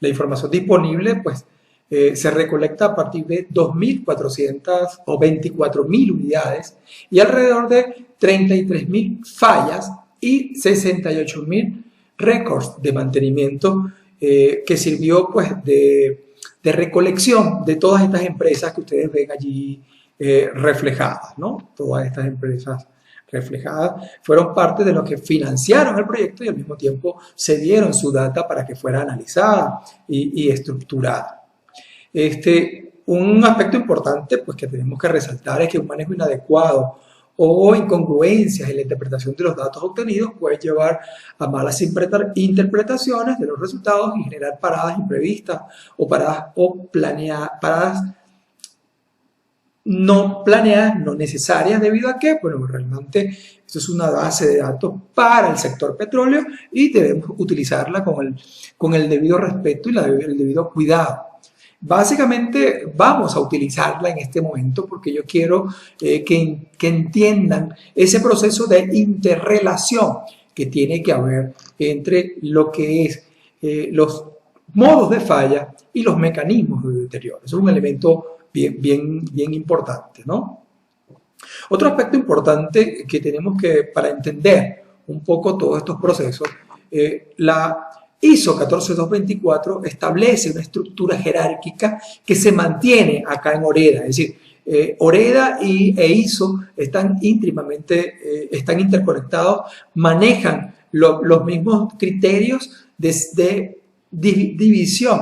La información disponible pues, se recolecta a partir de 2.400 o 24.000 unidades y alrededor de 33.000 fallas y 68.000 récords de mantenimiento que sirvió pues, de recolección de todas estas empresas que ustedes ven allí reflejadas, ¿no? Todas estas empresas reflejadas fueron parte de los que financiaron el proyecto y al mismo tiempo se dieron su data para que fuera analizada y estructurada. Un aspecto importante pues, que tenemos que resaltar es que un manejo inadecuado o incongruencias en la interpretación de los datos obtenidos puede llevar a malas interpretaciones de los resultados y generar paradas imprevistas o paradas no planeadas, no necesarias, debido a que, bueno, realmente esto es una base de datos para el sector petróleo y debemos utilizarla con el debido respeto y el debido cuidado. Básicamente vamos a utilizarla en este momento porque yo quiero que entiendan ese proceso de interrelación que tiene que haber entre lo que es los modos de falla y los mecanismos de deterioro. Eso es un elemento bien importante, ¿no? Otro aspecto importante que tenemos que, para entender un poco todos estos procesos, la ISO 14224 establece una estructura jerárquica que se mantiene acá en OREDA, es decir, OREDA e ISO están están interconectados, manejan los mismos criterios de división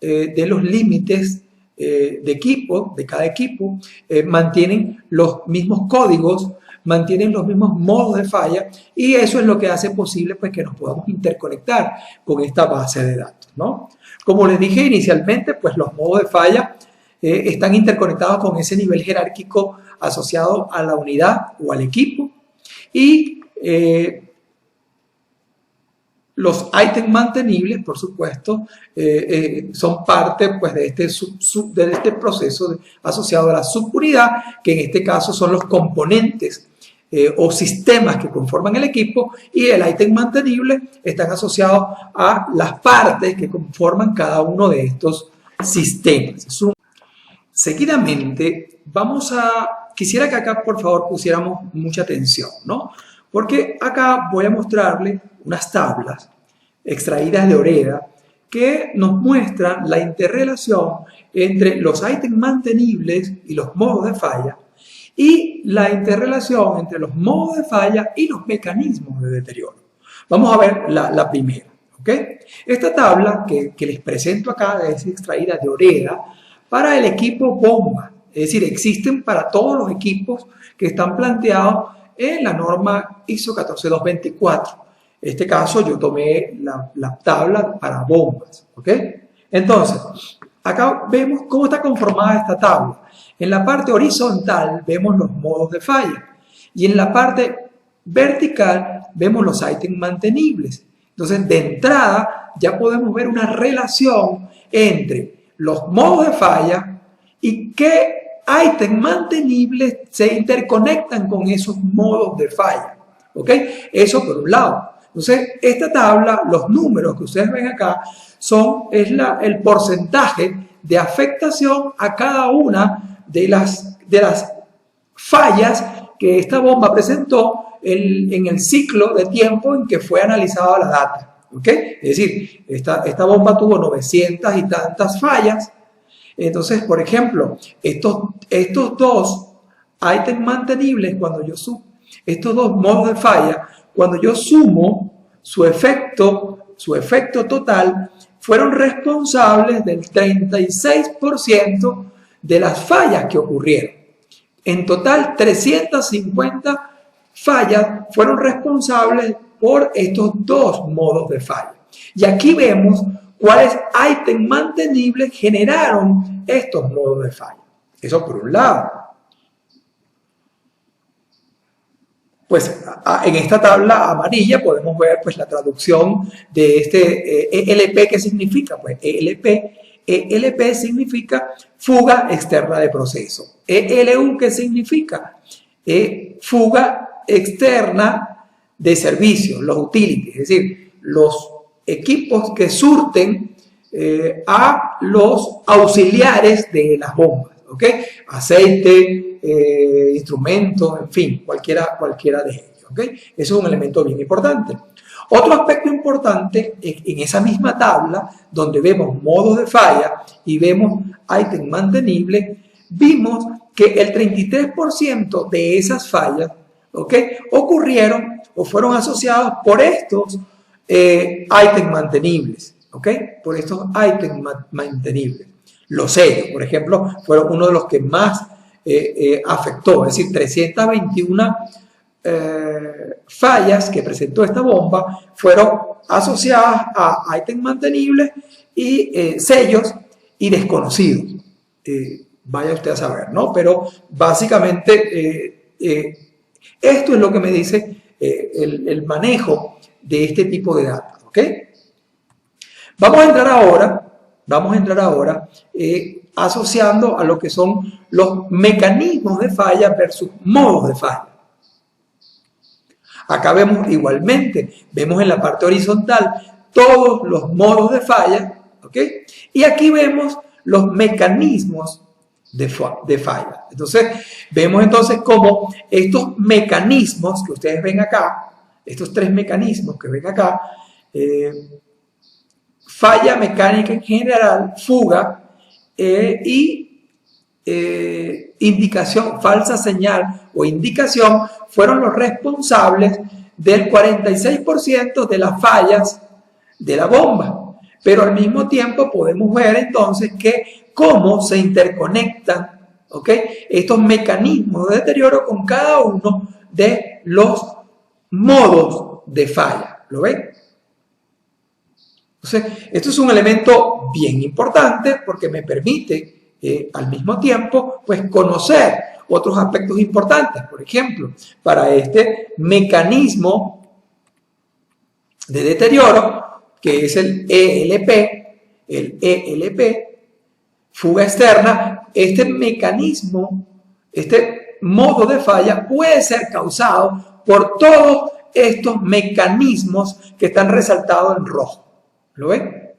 de los límites de equipo, de cada equipo, mantienen los mismos códigos, mantienen los mismos modos de falla y eso es lo que hace posible pues, que nos podamos interconectar con esta base de datos, ¿no? Como les dije inicialmente, pues los modos de falla están interconectados con ese nivel jerárquico asociado a la unidad o al equipo y los ítems mantenibles, por supuesto, son parte pues, de este proceso asociado a la subunidad, que en este caso son los componentes o sistemas que conforman el equipo, y el ítem mantenible están asociados a las partes que conforman cada uno de estos sistemas. Seguidamente, quisiera que acá por favor pusiéramos mucha atención, ¿no? Porque acá voy a mostrarle unas tablas extraídas de OREDA que nos muestran la interrelación entre los ítems mantenibles y los modos de falla y la interrelación entre los modos de falla y los mecanismos de deterioro. Vamos a ver la primera, ¿ok? Esta tabla que les presento acá es extraída de OREDA para el equipo bomba, es decir, existen para todos los equipos que están planteados en la norma ISO 14224. En este caso yo tomé la tabla para bombas, ¿ok? Entonces, acá vemos cómo está conformada esta tabla. En la parte horizontal vemos los modos de falla y en la parte vertical vemos los ítems mantenibles. Entonces, de entrada ya podemos ver una relación entre los modos de falla y qué ítems mantenibles se interconectan con esos modos de falla, ¿ok? Eso por un lado. Entonces, esta tabla, los números que ustedes ven acá, es el porcentaje de afectación a cada una de las fallas que esta bomba presentó en el ciclo de tiempo en que fue analizada la data, ¿ok? Es decir, esta bomba tuvo 900 y tantas fallas. Entonces, por ejemplo, estos dos ítems mantenibles, estos dos modos de falla, cuando yo sumo su efecto total, fueron responsables del 36% de las fallas que ocurrieron. En total, 350 fallas fueron responsables por estos dos modos de falla. Y aquí vemos cuáles ítems mantenibles generaron estos modos de falla. Eso por un lado. Pues en esta tabla amarilla podemos ver pues, la traducción de este ELP. ¿Qué significa? Pues ELP significa fuga externa de proceso. ELU, ¿qué significa? Fuga externa de servicios, los utilities, es decir, los equipos que surten a los auxiliares de las bombas, ¿ok? Aceite, instrumentos, en fin, cualquiera de ellos, ¿ok? Eso es un elemento bien importante. Otro aspecto importante en esa misma tabla, donde vemos modos de falla y vemos ítems mantenibles, vimos que el 33% de esas fallas, ¿ok?, ocurrieron o fueron asociados por estos ítems mantenibles, ¿ok? Por estos ítems mantenibles. Los sellos, por ejemplo, fueron uno de los que más afectó, es decir, 321 fallas que presentó esta bomba fueron asociadas a ítems mantenibles y sellos y desconocidos. Vaya usted a saber, ¿no? Pero básicamente esto es lo que me dice el manejo de este tipo de datos, ¿ok? Vamos a entrar ahora asociando a lo que son los mecanismos de falla versus modos de falla. Acá vemos igualmente, vemos en la parte horizontal todos los modos de falla, ¿ok? Y aquí vemos los mecanismos de falla. Entonces, vemos entonces cómo estos mecanismos que ustedes ven acá, estos tres mecanismos que ven acá, falla mecánica en general, fuga y indicación, falsa señal o indicación, fueron los responsables del 46% de las fallas de la bomba. Pero al mismo tiempo podemos ver entonces que cómo se interconectan, ¿ok?, estos mecanismos de deterioro con cada uno de los modos de falla. ¿Lo ven? Entonces, esto es un elemento bien importante porque me permite al mismo tiempo pues, conocer otros aspectos importantes. Por ejemplo, para este mecanismo de deterioro, que es el ELP, fuga externa, este mecanismo, este modo de falla puede ser causado por todos estos mecanismos que están resaltados en rojo. ¿Lo ven?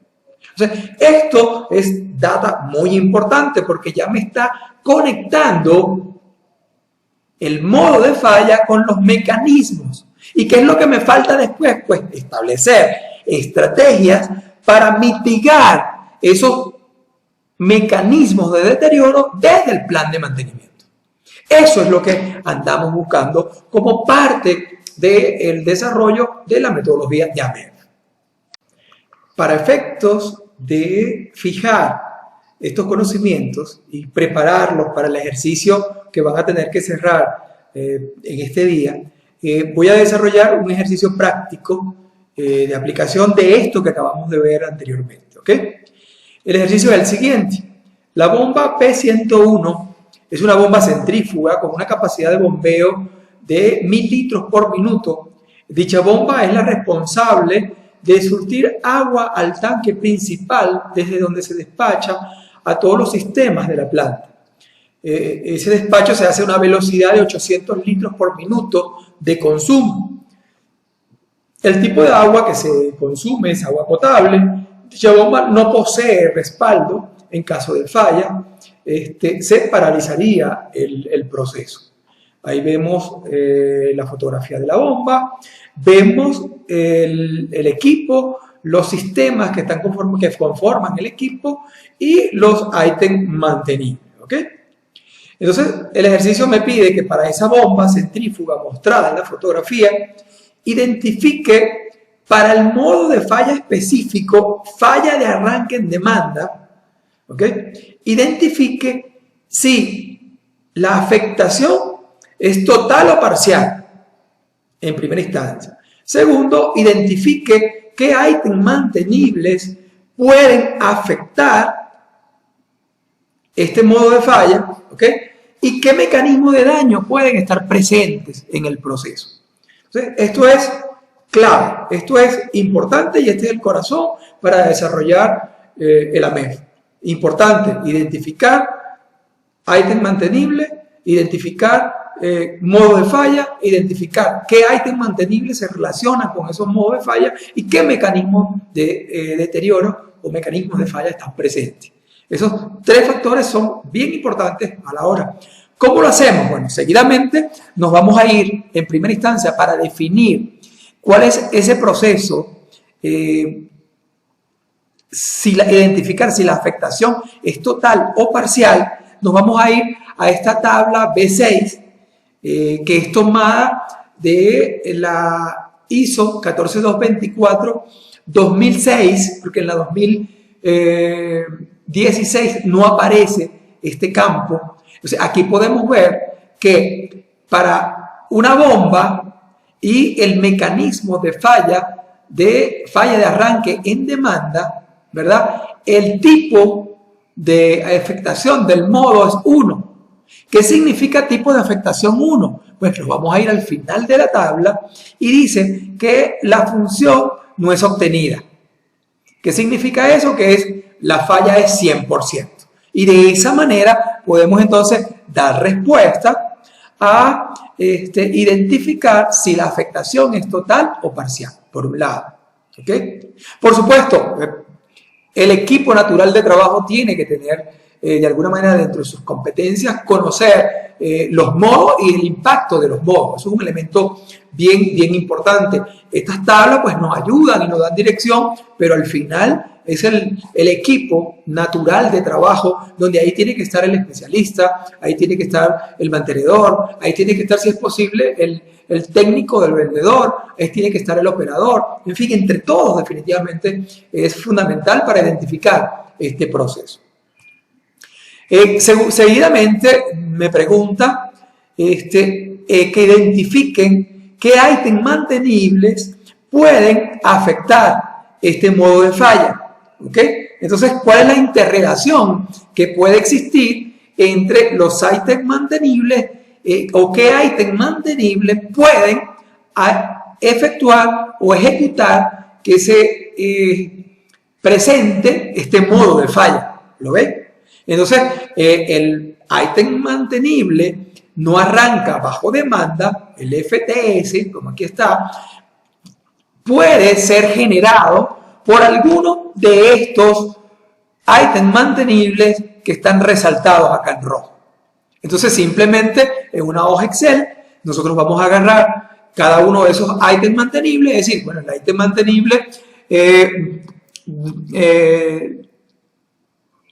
Entonces, esto es data muy importante porque ya me está conectando el modo de falla con los mecanismos. ¿Y qué es lo que me falta después? Pues establecer estrategias para mitigar esos mecanismos de deterioro desde el plan de mantenimiento. Eso es lo que andamos buscando como parte del desarrollo de la metodología de AMEF. Para efectos de fijar estos conocimientos y prepararlos para el ejercicio que van a tener que cerrar en este día, voy a desarrollar un ejercicio práctico de aplicación de esto que acabamos de ver anteriormente, ¿ok? El ejercicio es el siguiente. La bomba P101 es una bomba centrífuga con una capacidad de bombeo de 1000 litros por minuto. Dicha bomba es la responsable de surtir agua al tanque principal desde donde se despacha a todos los sistemas de la planta. Ese despacho se hace a una velocidad de 800 litros por minuto de consumo. El tipo de agua que se consume es agua potable. Dicha bomba no posee respaldo en caso de falla. Se paralizaría el proceso. Ahí vemos la fotografía de la bomba, vemos el equipo, los sistemas que conforman el equipo y los ítems mantenibles, ¿ok? Entonces, el ejercicio me pide que para esa bomba centrífuga mostrada en la fotografía, identifique para el modo de falla específico, falla de arranque en demanda, ¿ok? Identifique si la afectación es total o parcial, en primera instancia. Segundo, identifique qué ítems mantenibles pueden afectar este modo de falla, ¿ok? Y qué mecanismos de daño pueden estar presentes en el proceso. Entonces, esto es clave, esto es importante y este es el corazón para desarrollar el AMEF. Importante, identificar ítem mantenible, identificar modo de falla, identificar qué ítem mantenible se relaciona con esos modos de falla y qué mecanismos de deterioro o mecanismos de falla están presentes. Esos tres factores son bien importantes a la hora. ¿Cómo lo hacemos? Bueno, seguidamente nos vamos a ir en primera instancia para definir cuál es ese proceso, identificar si la afectación es total o parcial. Nos vamos a ir a esta tabla B6, que es tomada de la ISO 14224-2006, porque en la 2016 no aparece este campo. Entonces, aquí podemos ver que para una bomba y el mecanismo de falla de arranque en demanda, ¿verdad? El tipo de afectación del modo es 1. ¿Qué significa tipo de afectación 1? Pues nos vamos a ir al final de la tabla y dice que la función no es obtenida. ¿Qué significa eso? Que es la falla es 100%. Y de esa manera podemos entonces dar respuesta a identificar si la afectación es total o parcial, por un lado. ¿Okay? Por supuesto, el equipo natural de trabajo tiene que tener de alguna manera dentro de sus competencias conocer los modos y el impacto de los modos. Eso es un elemento bien importante. Estas tablas pues nos ayudan y nos dan dirección, pero al final es el equipo natural de trabajo donde ahí tiene que estar el especialista, ahí tiene que estar el mantenedor, ahí tiene que estar, si es posible, el técnico del vendedor, ahí tiene que estar el operador. En fin, entre todos definitivamente es fundamental para identificar este proceso. Seguidamente me pregunta que identifiquen qué ítems mantenibles pueden afectar este modo de falla. ¿Okay? Entonces, ¿cuál es la interrelación que puede existir entre los ítems mantenibles o qué ítems mantenibles pueden efectuar o ejecutar que se presente este modo de falla? ¿Lo ven? Entonces, el ítem mantenible no arranca bajo demanda, el FTS, como aquí está, puede ser generado por alguno de estos ítems mantenibles que están resaltados acá en rojo. Entonces, simplemente en una hoja Excel, nosotros vamos a agarrar cada uno de esos ítems mantenibles, es decir, bueno, el ítem mantenible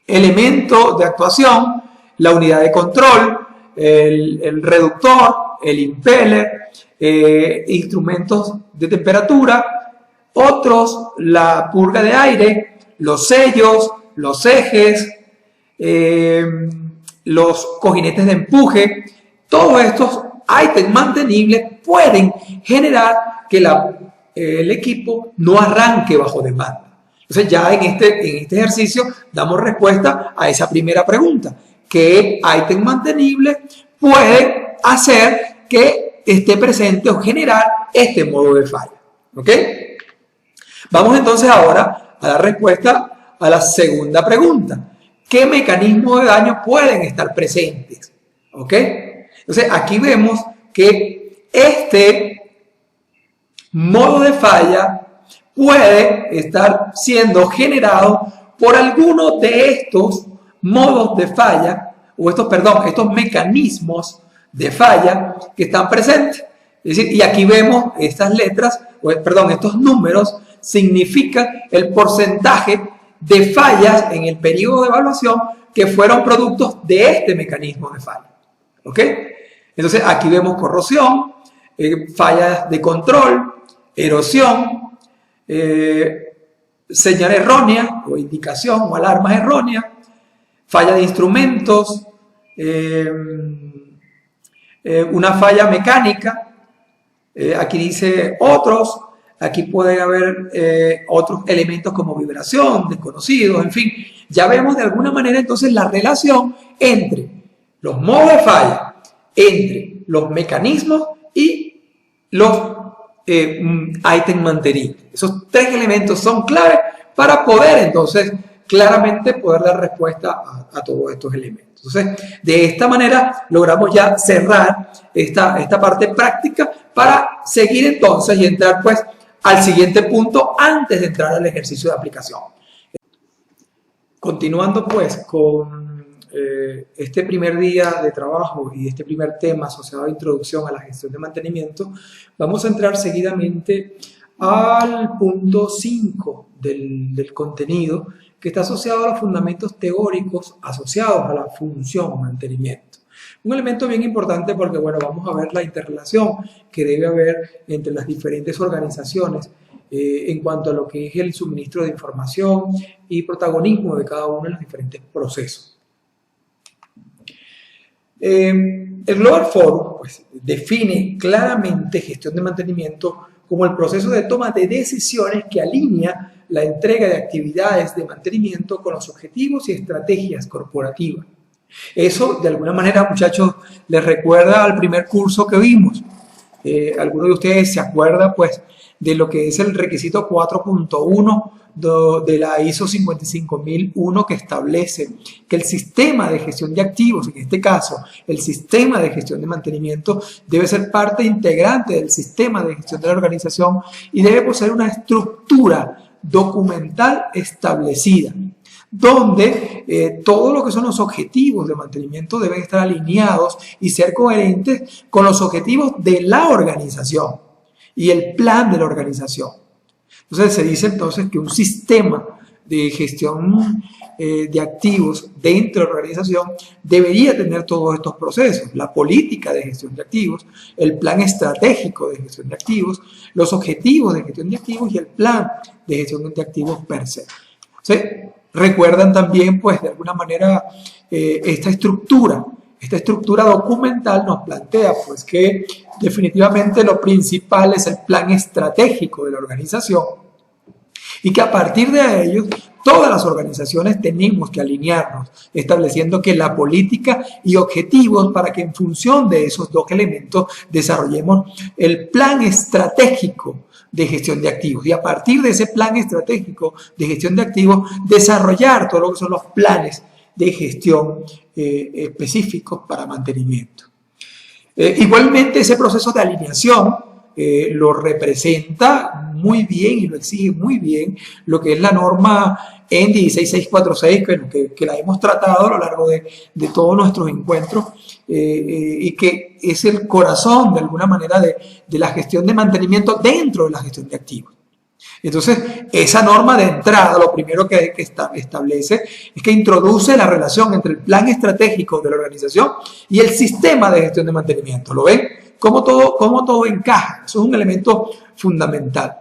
elemento de actuación, la unidad de control, el reductor, el impeller, instrumentos de temperatura, otros la purga de aire, los sellos, los ejes, los cojinetes de empuje. Todos estos ítems mantenibles pueden generar que el equipo no arranque bajo demanda. Entonces ya en este ejercicio damos respuesta a esa primera pregunta. ¿Qué ítem mantenible puede hacer que esté presente o generar este modo de falla? ¿Ok? Vamos entonces ahora a dar respuesta a la segunda pregunta. ¿Qué mecanismos de daño pueden estar presentes? ¿Ok? Entonces aquí vemos que este modo de falla puede estar siendo generado por alguno de estos modos de falla, o estos mecanismos de falla que están presentes. Es decir, y aquí vemos estas letras, estos números significan el porcentaje de fallas en el periodo de evaluación que fueron productos de este mecanismo de falla. ¿Ok? Entonces aquí vemos corrosión, fallas de control, erosión, señal errónea o indicación o alarmas erróneas, falla de instrumentos, una falla mecánica. Aquí dice otros. Aquí puede haber otros elementos como vibración, desconocidos, en fin. Ya vemos de alguna manera entonces la relación entre los modos de falla, entre los mecanismos y los ítems mantenidos. Esos tres elementos son claves para poder entonces claramente poder dar respuesta a todos estos elementos. Entonces, de esta manera logramos ya cerrar esta parte práctica para seguir entonces y entrar pues al siguiente punto antes de entrar al ejercicio de aplicación. Continuando pues con este primer día de trabajo y este primer tema asociado a introducción a la gestión de mantenimiento, vamos a entrar seguidamente al punto 5 del contenido, que está asociado a los fundamentos teóricos asociados a la función mantenimiento. Un elemento bien importante porque, bueno, vamos a ver la interrelación que debe haber entre las diferentes organizaciones en cuanto a lo que es el suministro de información y protagonismo de cada uno de los diferentes procesos. El Global Forum pues, define claramente gestión de mantenimiento como el proceso de toma de decisiones que alinea la entrega de actividades de mantenimiento con los objetivos y estrategias corporativas. Eso, de alguna manera, muchachos, les recuerda al primer curso que vimos. Algunos de ustedes se acuerdan, pues, de lo que es el requisito 4.1 de la ISO 55001, que establece que el sistema de gestión de activos, en este caso, el sistema de gestión de mantenimiento, debe ser parte integrante del sistema de gestión de la organización y debe poseer una estructura documental establecida, donde todo lo que son los objetivos de mantenimiento deben estar alineados y ser coherentes con los objetivos de la organización y el plan de la organización. Entonces se dice entonces que un sistema de gestión de activos dentro de la organización debería tener todos estos procesos: la política de gestión de activos, el plan estratégico de gestión de activos, los objetivos de gestión de activos y el plan de gestión de activos per se. ¿Sí? Recuerdan también, pues, de alguna manera, esta estructura documental nos plantea, pues, que definitivamente lo principal es el plan estratégico de la organización y que a partir de ello todas las organizaciones tenemos que alinearnos, estableciendo que la política y objetivos para que en función de esos dos elementos desarrollemos el plan estratégico de gestión de activos y a partir de ese plan estratégico de gestión de activos desarrollar todo lo que son los planes de gestión específicos para mantenimiento. Igualmente ese proceso de alineación lo representa muy bien y lo exige muy bien lo que es la norma EN 16646, que la hemos tratado a lo largo de todos nuestros encuentros y que es el corazón de alguna manera de la gestión de mantenimiento dentro de la gestión de activos. Entonces, esa norma de entrada, lo primero que establece es que introduce la relación entre el plan estratégico de la organización y el sistema de gestión de mantenimiento. ¿Lo ven? Cómo todo encaja. Eso es un elemento fundamental.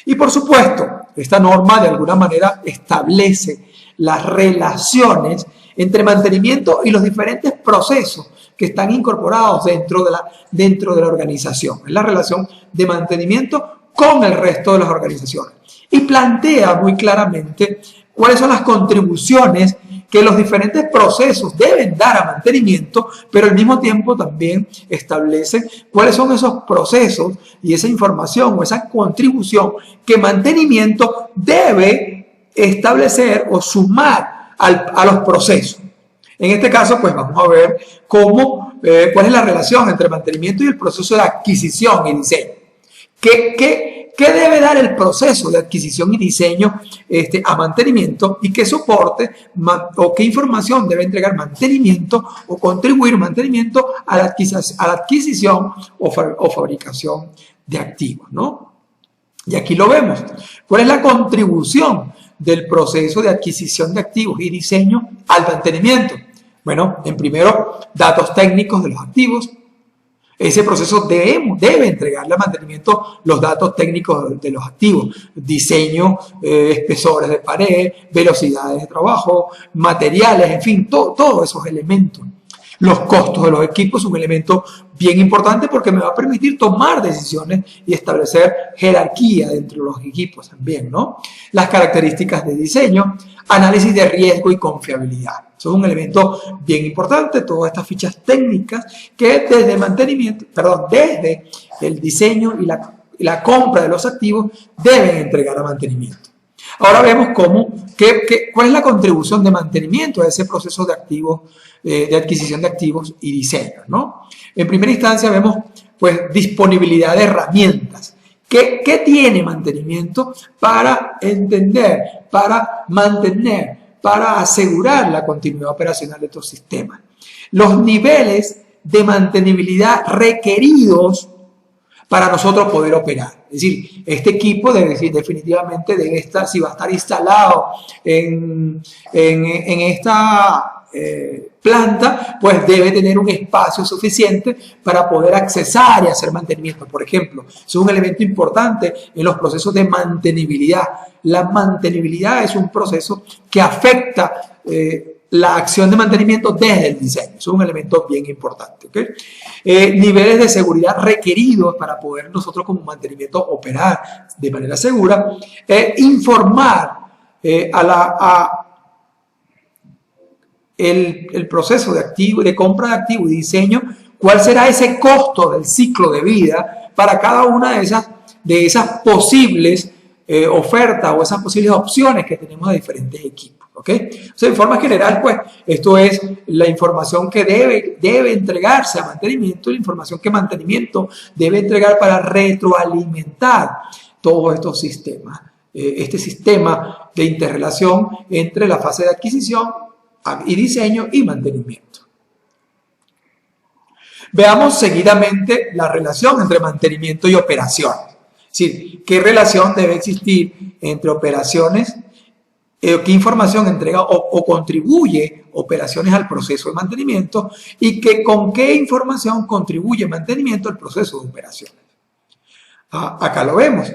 Y por supuesto, esta norma de alguna manera establece las relaciones entre mantenimiento y los diferentes procesos que están incorporados dentro de la organización. Es la relación de mantenimiento con el resto de las organizaciones. Y plantea muy claramente cuáles son las contribuciones que los diferentes procesos deben dar a mantenimiento, pero al mismo tiempo también establece cuáles son esos procesos y esa información o esa contribución que mantenimiento debe establecer o sumar a los procesos. En este caso, pues vamos a ver cuál es la relación entre mantenimiento y el proceso de adquisición y diseño. ¿Qué debe dar el proceso de adquisición y diseño a mantenimiento y qué soporte o qué información debe entregar mantenimiento o contribuir mantenimiento a la adquisición o fabricación de activos, ¿no? Y aquí lo vemos. ¿Cuál es la contribución del proceso de adquisición de activos y diseño al mantenimiento? Bueno, en primero, datos técnicos de los activos. Ese proceso debe entregarle al mantenimiento los datos técnicos de los activos, diseño, espesores de pared, velocidades de trabajo, materiales, en fin, todos esos elementos. Los costos de los equipos es un elemento bien importante porque me va a permitir tomar decisiones y establecer jerarquía dentro de los equipos también, ¿no? Las características de diseño, análisis de riesgo y confiabilidad. Eso es un elemento bien importante, todas estas fichas técnicas que desde desde el diseño y la compra de los activos deben entregar a mantenimiento. Ahora vemos cuál es la contribución de mantenimiento a ese proceso de activos, de adquisición de activos y diseño, ¿no? En primera instancia vemos, pues, disponibilidad de herramientas. ¿Qué tiene mantenimiento para entender, para mantener, para asegurar la continuidad operacional de estos sistemas? Los niveles de mantenibilidad requeridos para nosotros poder operar. Es decir, este equipo definitivamente debe estar, si va a estar instalado en esta planta, pues debe tener un espacio suficiente para poder accesar y hacer mantenimiento. Por ejemplo, es un elemento importante en los procesos de mantenibilidad. La mantenibilidad es un proceso que afecta la acción de mantenimiento desde el diseño. Es un elemento bien importante, ¿okay? Niveles de seguridad requeridos para poder nosotros como mantenimiento operar de manera segura. Informar el proceso de compra de activo y diseño, cuál será ese costo del ciclo de vida para cada una de esas posibles ofertas o esas posibles opciones que tenemos de diferentes equipos. ¿Okay? O sea, en forma general, pues, esto es la información que debe entregarse a mantenimiento, la información que mantenimiento debe entregar para retroalimentar todos estos sistemas. Este sistema de interrelación entre la fase de adquisición y diseño y mantenimiento. Veamos seguidamente la relación entre mantenimiento y operaciones. Es decir, qué relación debe existir entre operaciones, qué información entrega o contribuye operaciones al proceso de mantenimiento y con qué información contribuye mantenimiento al proceso de operaciones. Acá lo vemos.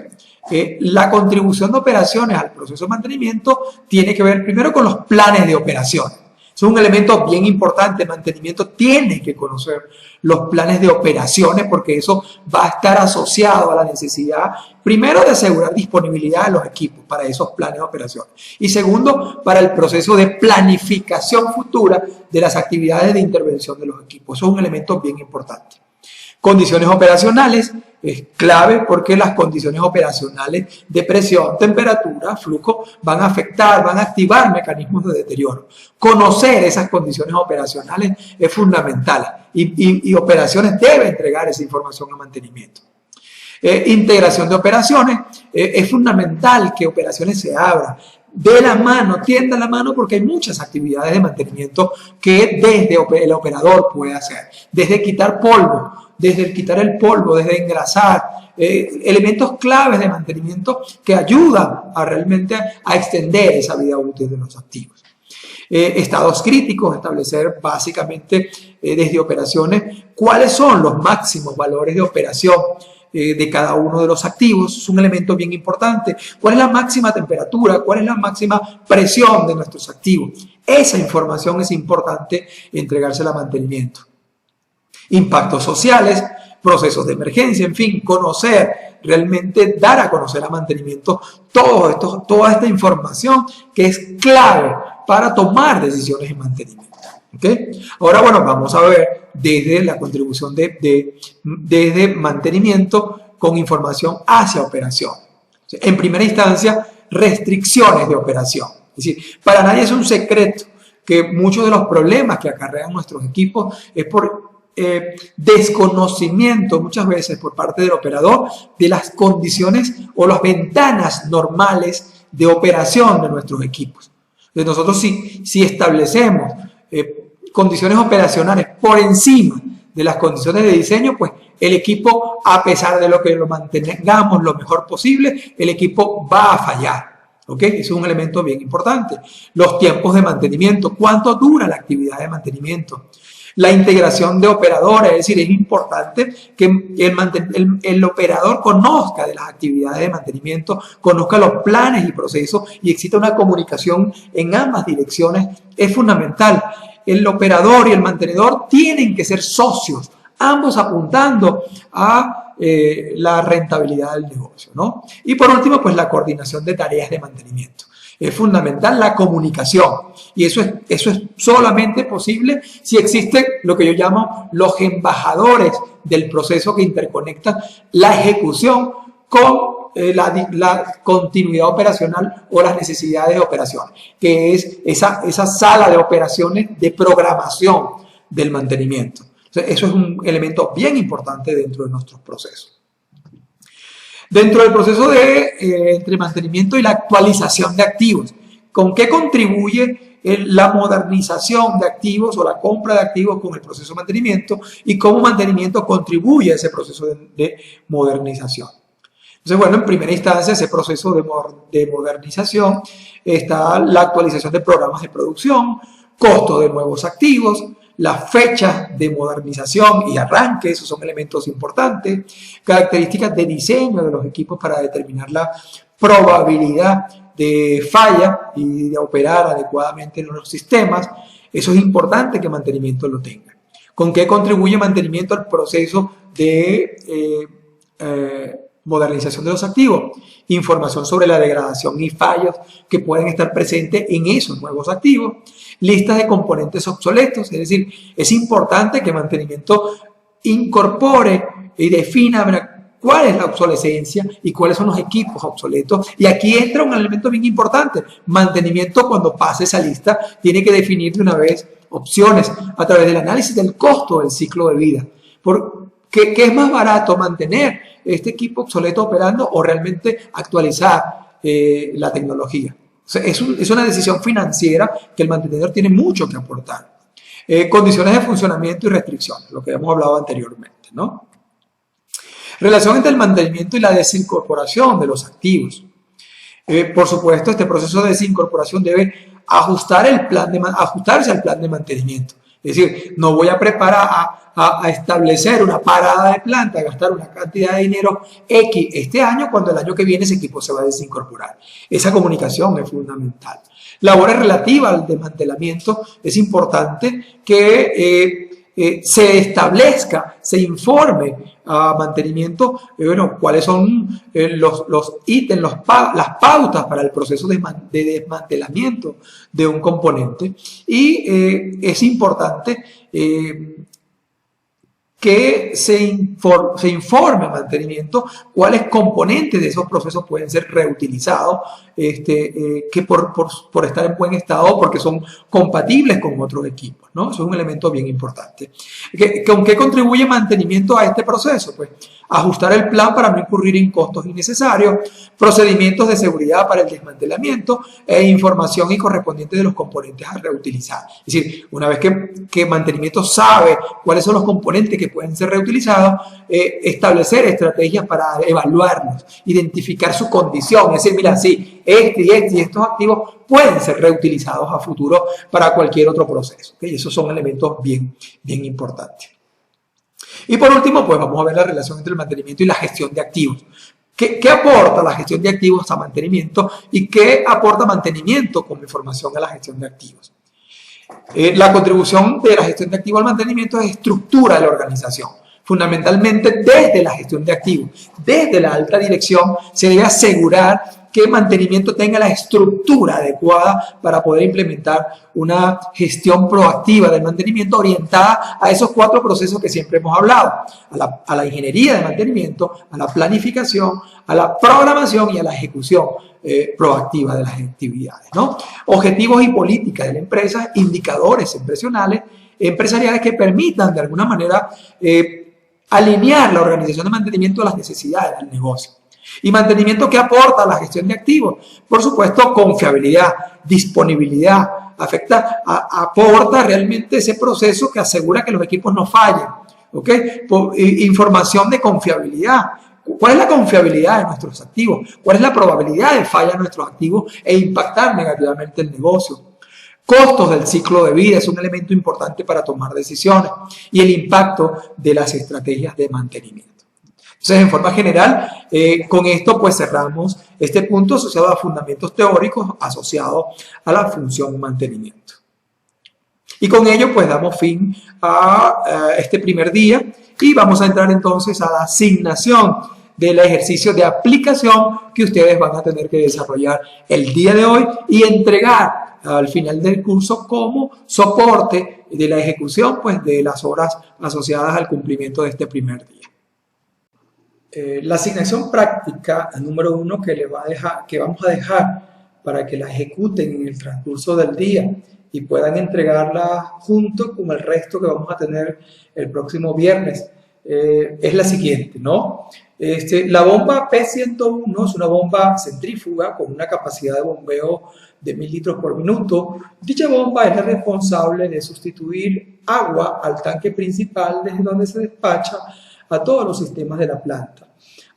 La contribución de operaciones al proceso de mantenimiento tiene que ver primero con los planes de operaciones. Es un elemento bien importante. Mantenimiento tiene que conocer los planes de operaciones porque eso va a estar asociado a la necesidad, primero, de asegurar disponibilidad de los equipos para esos planes de operaciones y segundo, para el proceso de planificación futura de las actividades de intervención de los equipos. Eso es un elemento bien importante. Condiciones operacionales es clave porque las condiciones operacionales de presión, temperatura, flujo van a afectar, van a activar mecanismos de deterioro. Conocer esas condiciones operacionales es fundamental y operaciones debe entregar esa información a mantenimiento. Integración de operaciones, es fundamental que operaciones se abran de la mano, tienda la mano porque hay muchas actividades de mantenimiento que desde el operador puede hacer, desde quitar polvo, desde quitar el polvo, desde engrasar, elementos claves de mantenimiento que ayudan realmente a extender esa vida útil de los activos. Estados críticos, establecer básicamente desde operaciones cuáles son los máximos valores de operación de cada uno de los activos. Es un elemento bien importante. ¿Cuál es la máxima temperatura? ¿Cuál es la máxima presión de nuestros activos? Esa información es importante entregársela a mantenimiento. Impactos sociales, procesos de emergencia, en fin, conocer, realmente dar a conocer a mantenimiento toda esta información que es clave para tomar decisiones en mantenimiento. ¿Okay? Ahora, bueno, vamos a ver desde la contribución desde mantenimiento con información hacia operación. En primera instancia, restricciones de operación. Es decir, para nadie es un secreto que muchos de los problemas que acarrean nuestros equipos es por desconocimiento muchas veces por parte del operador de las condiciones o las ventanas normales de operación de nuestros equipos. Entonces nosotros si establecemos condiciones operacionales por encima de las condiciones de diseño, pues el equipo, a pesar de lo que lo mantengamos lo mejor posible, el equipo va a fallar. ¿Okay? Es un elemento bien importante. Los tiempos de mantenimiento, ¿cuánto dura la actividad de mantenimiento? La integración de operadores, es decir, es importante que el operador conozca de las actividades de mantenimiento, conozca los planes y procesos y exista una comunicación en ambas direcciones, es fundamental. El operador y el mantenedor tienen que ser socios, ambos apuntando a la rentabilidad del negocio, ¿no? Y por último, pues la coordinación de tareas de mantenimiento. Es fundamental la comunicación y eso es solamente posible si existen lo que yo llamo los embajadores del proceso que interconectan la ejecución con la continuidad operacional o las necesidades de operaciones, que es esa sala de operaciones de programación del mantenimiento. Entonces, eso es un elemento bien importante dentro de nuestros procesos. Dentro del proceso entre mantenimiento y la actualización de activos, ¿con qué contribuye la modernización de activos o la compra de activos con el proceso de mantenimiento y cómo mantenimiento contribuye a ese proceso de modernización? Entonces, bueno, en primera instancia, ese proceso de modernización está la actualización de programas de producción, costo de nuevos activos, las fechas de modernización y arranque, esos son elementos importantes, características de diseño de los equipos para determinar la probabilidad de falla y de operar adecuadamente en los sistemas. Eso es importante que mantenimiento lo tenga. ¿Con qué contribuye mantenimiento al proceso de modernización de los activos? Información sobre la degradación y fallos que pueden estar presentes en esos nuevos activos, listas de componentes obsoletos, es decir, es importante que mantenimiento incorpore y defina cuál es la obsolescencia y cuáles son los equipos obsoletos. Y aquí entra un elemento bien importante. Mantenimiento, cuando pase esa lista, tiene que definir de una vez opciones a través del análisis del costo del ciclo de vida. ¿Qué es más barato, mantener este equipo obsoleto operando o realmente actualizar la tecnología? O sea, es una decisión financiera que el mantenedor tiene mucho que aportar. Condiciones de funcionamiento y restricciones, lo que hemos hablado anteriormente, ¿no? Relación entre el mantenimiento y la desincorporación de los activos. Por supuesto, este proceso de desincorporación debe ajustarse al plan de mantenimiento. Es decir, no voy a preparar a establecer una parada de planta, a gastar una cantidad de dinero X este año cuando el año que viene ese equipo se va a desincorporar. Esa comunicación es fundamental. Labores relativas al desmantelamiento, es importante que se establezca, se informe a mantenimiento, cuáles son los ítems, las pautas para el proceso de desmantelamiento de un componente. Y es importante que se informe a mantenimiento cuáles componentes de esos procesos pueden ser reutilizados, que por estar en buen estado, porque son compatibles con otros equipos, ¿no? Eso es un elemento bien importante. ¿Con qué contribuye mantenimiento a este proceso? Pues ajustar el plan para no incurrir en costos innecesarios, procedimientos de seguridad para el desmantelamiento e información y correspondiente de los componentes a reutilizar. Es decir, una vez que mantenimiento sabe cuáles son los componentes que pueden ser reutilizados, establecer estrategias para evaluarlos, identificar su condición, es decir, mira, sí, y estos activos pueden ser reutilizados a futuro para cualquier otro proceso. ¿Okay? Esos son elementos bien importantes. Y por último, pues vamos a ver la relación entre el mantenimiento y la gestión de activos. ¿Qué aporta la gestión de activos a mantenimiento y qué aporta mantenimiento como información a la gestión de activos? La contribución de la gestión de activos al mantenimiento es estructura de la organización. Fundamentalmente desde la gestión de activos, desde la alta dirección, se debe asegurar que mantenimiento tenga la estructura adecuada para poder implementar una gestión proactiva del mantenimiento orientada a esos 4 procesos que siempre hemos hablado, a la ingeniería de mantenimiento, a la planificación, a la programación y a la ejecución proactiva de las actividades, ¿no? Objetivos y políticas de la empresa, indicadores empresariales que permitan de alguna manera alinear la organización de mantenimiento a las necesidades del negocio. Y mantenimiento que aporta a la gestión de activos, por supuesto, confiabilidad, disponibilidad, aporta realmente ese proceso que asegura que los equipos no fallen, ¿ok? Información de confiabilidad. ¿Cuál es la confiabilidad de nuestros activos? ¿Cuál es la probabilidad de falla de nuestros activos e impactar negativamente el negocio? Costos del ciclo de vida es un elemento importante para tomar decisiones y el impacto de las estrategias de mantenimiento. Entonces, en forma general, con esto pues cerramos este punto asociado a fundamentos teóricos asociados a la función mantenimiento. Y con ello pues damos fin a este primer día y vamos a entrar entonces a la asignación del ejercicio de aplicación que ustedes van a tener que desarrollar el día de hoy y entregar al final del curso como soporte de la ejecución pues, de las horas asociadas al cumplimiento de este primer día. La asignación práctica número 1 que vamos a dejar para que la ejecuten en el transcurso del día y puedan entregarla junto con el resto que vamos a tener el próximo viernes es la siguiente, ¿no? La bomba P101 es una bomba centrífuga con una capacidad de bombeo de 1000 litros por minuto. Dicha bomba es la responsable de sustituir agua al tanque principal desde donde se despacha a todos los sistemas de la planta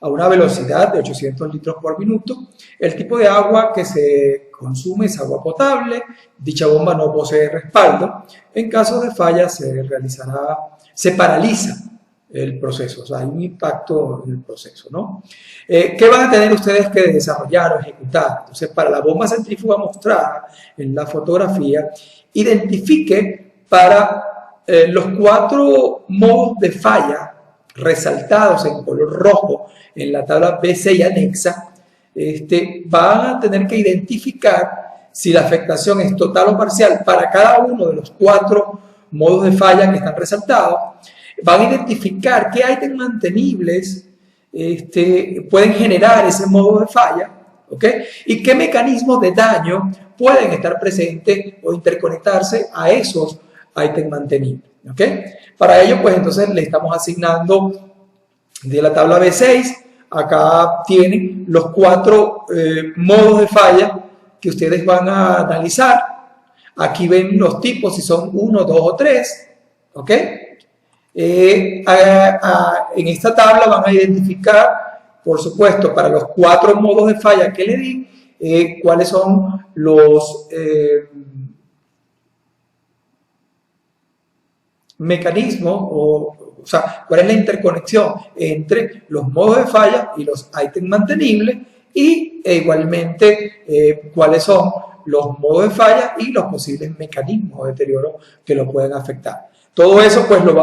a una velocidad de 800 litros por minuto. El tipo de agua que se consume es agua potable. Dicha bomba no posee respaldo. En caso de falla se paraliza el proceso, o sea, hay un impacto en el proceso, ¿no? ¿Qué van a tener ustedes que desarrollar o ejecutar? Entonces, para la bomba centrífuga mostrada en la fotografía, identifique para los 4 modos de falla resaltados en color rojo en la tabla B6 anexa, van a tener que identificar si la afectación es total o parcial para cada uno de los 4 modos de falla que están resaltados. Van a identificar qué ítems mantenibles pueden generar ese modo de falla, ¿ok? Y qué mecanismos de daño pueden estar presentes o interconectarse a esos ítems mantenibles, ¿ok? Para ello, pues entonces le estamos asignando de la tabla B6, acá tienen los 4 modos de falla que ustedes van a analizar. Aquí ven los tipos, si son 1, 2 o 3, ¿ok? En esta tabla van a identificar, por supuesto, para los 4 modos de falla que le di, cuáles son los mecanismos o sea, cuál es la interconexión entre los modos de falla y los ítems mantenibles y igualmente cuáles son los modos de falla y los posibles mecanismos de deterioro que lo pueden afectar. Todo eso pues lo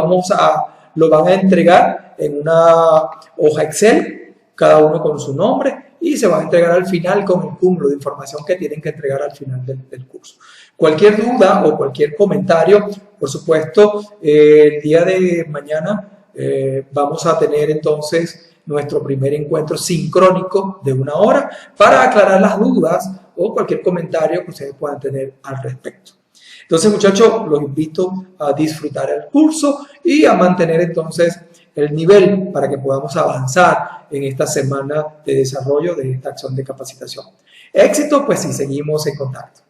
van a entregar en una hoja Excel, cada uno con su nombre, y se va a entregar al final con el cúmulo de información que tienen que entregar al final del curso. Cualquier duda o cualquier comentario, por supuesto, el día de mañana vamos a tener entonces nuestro primer encuentro sincrónico de 1 hora para aclarar las dudas o cualquier comentario que ustedes puedan tener al respecto. Entonces, muchachos, los invito a disfrutar el curso y a mantener entonces el nivel para que podamos avanzar en esta semana de desarrollo de esta acción de capacitación. Éxito, pues, si seguimos en contacto.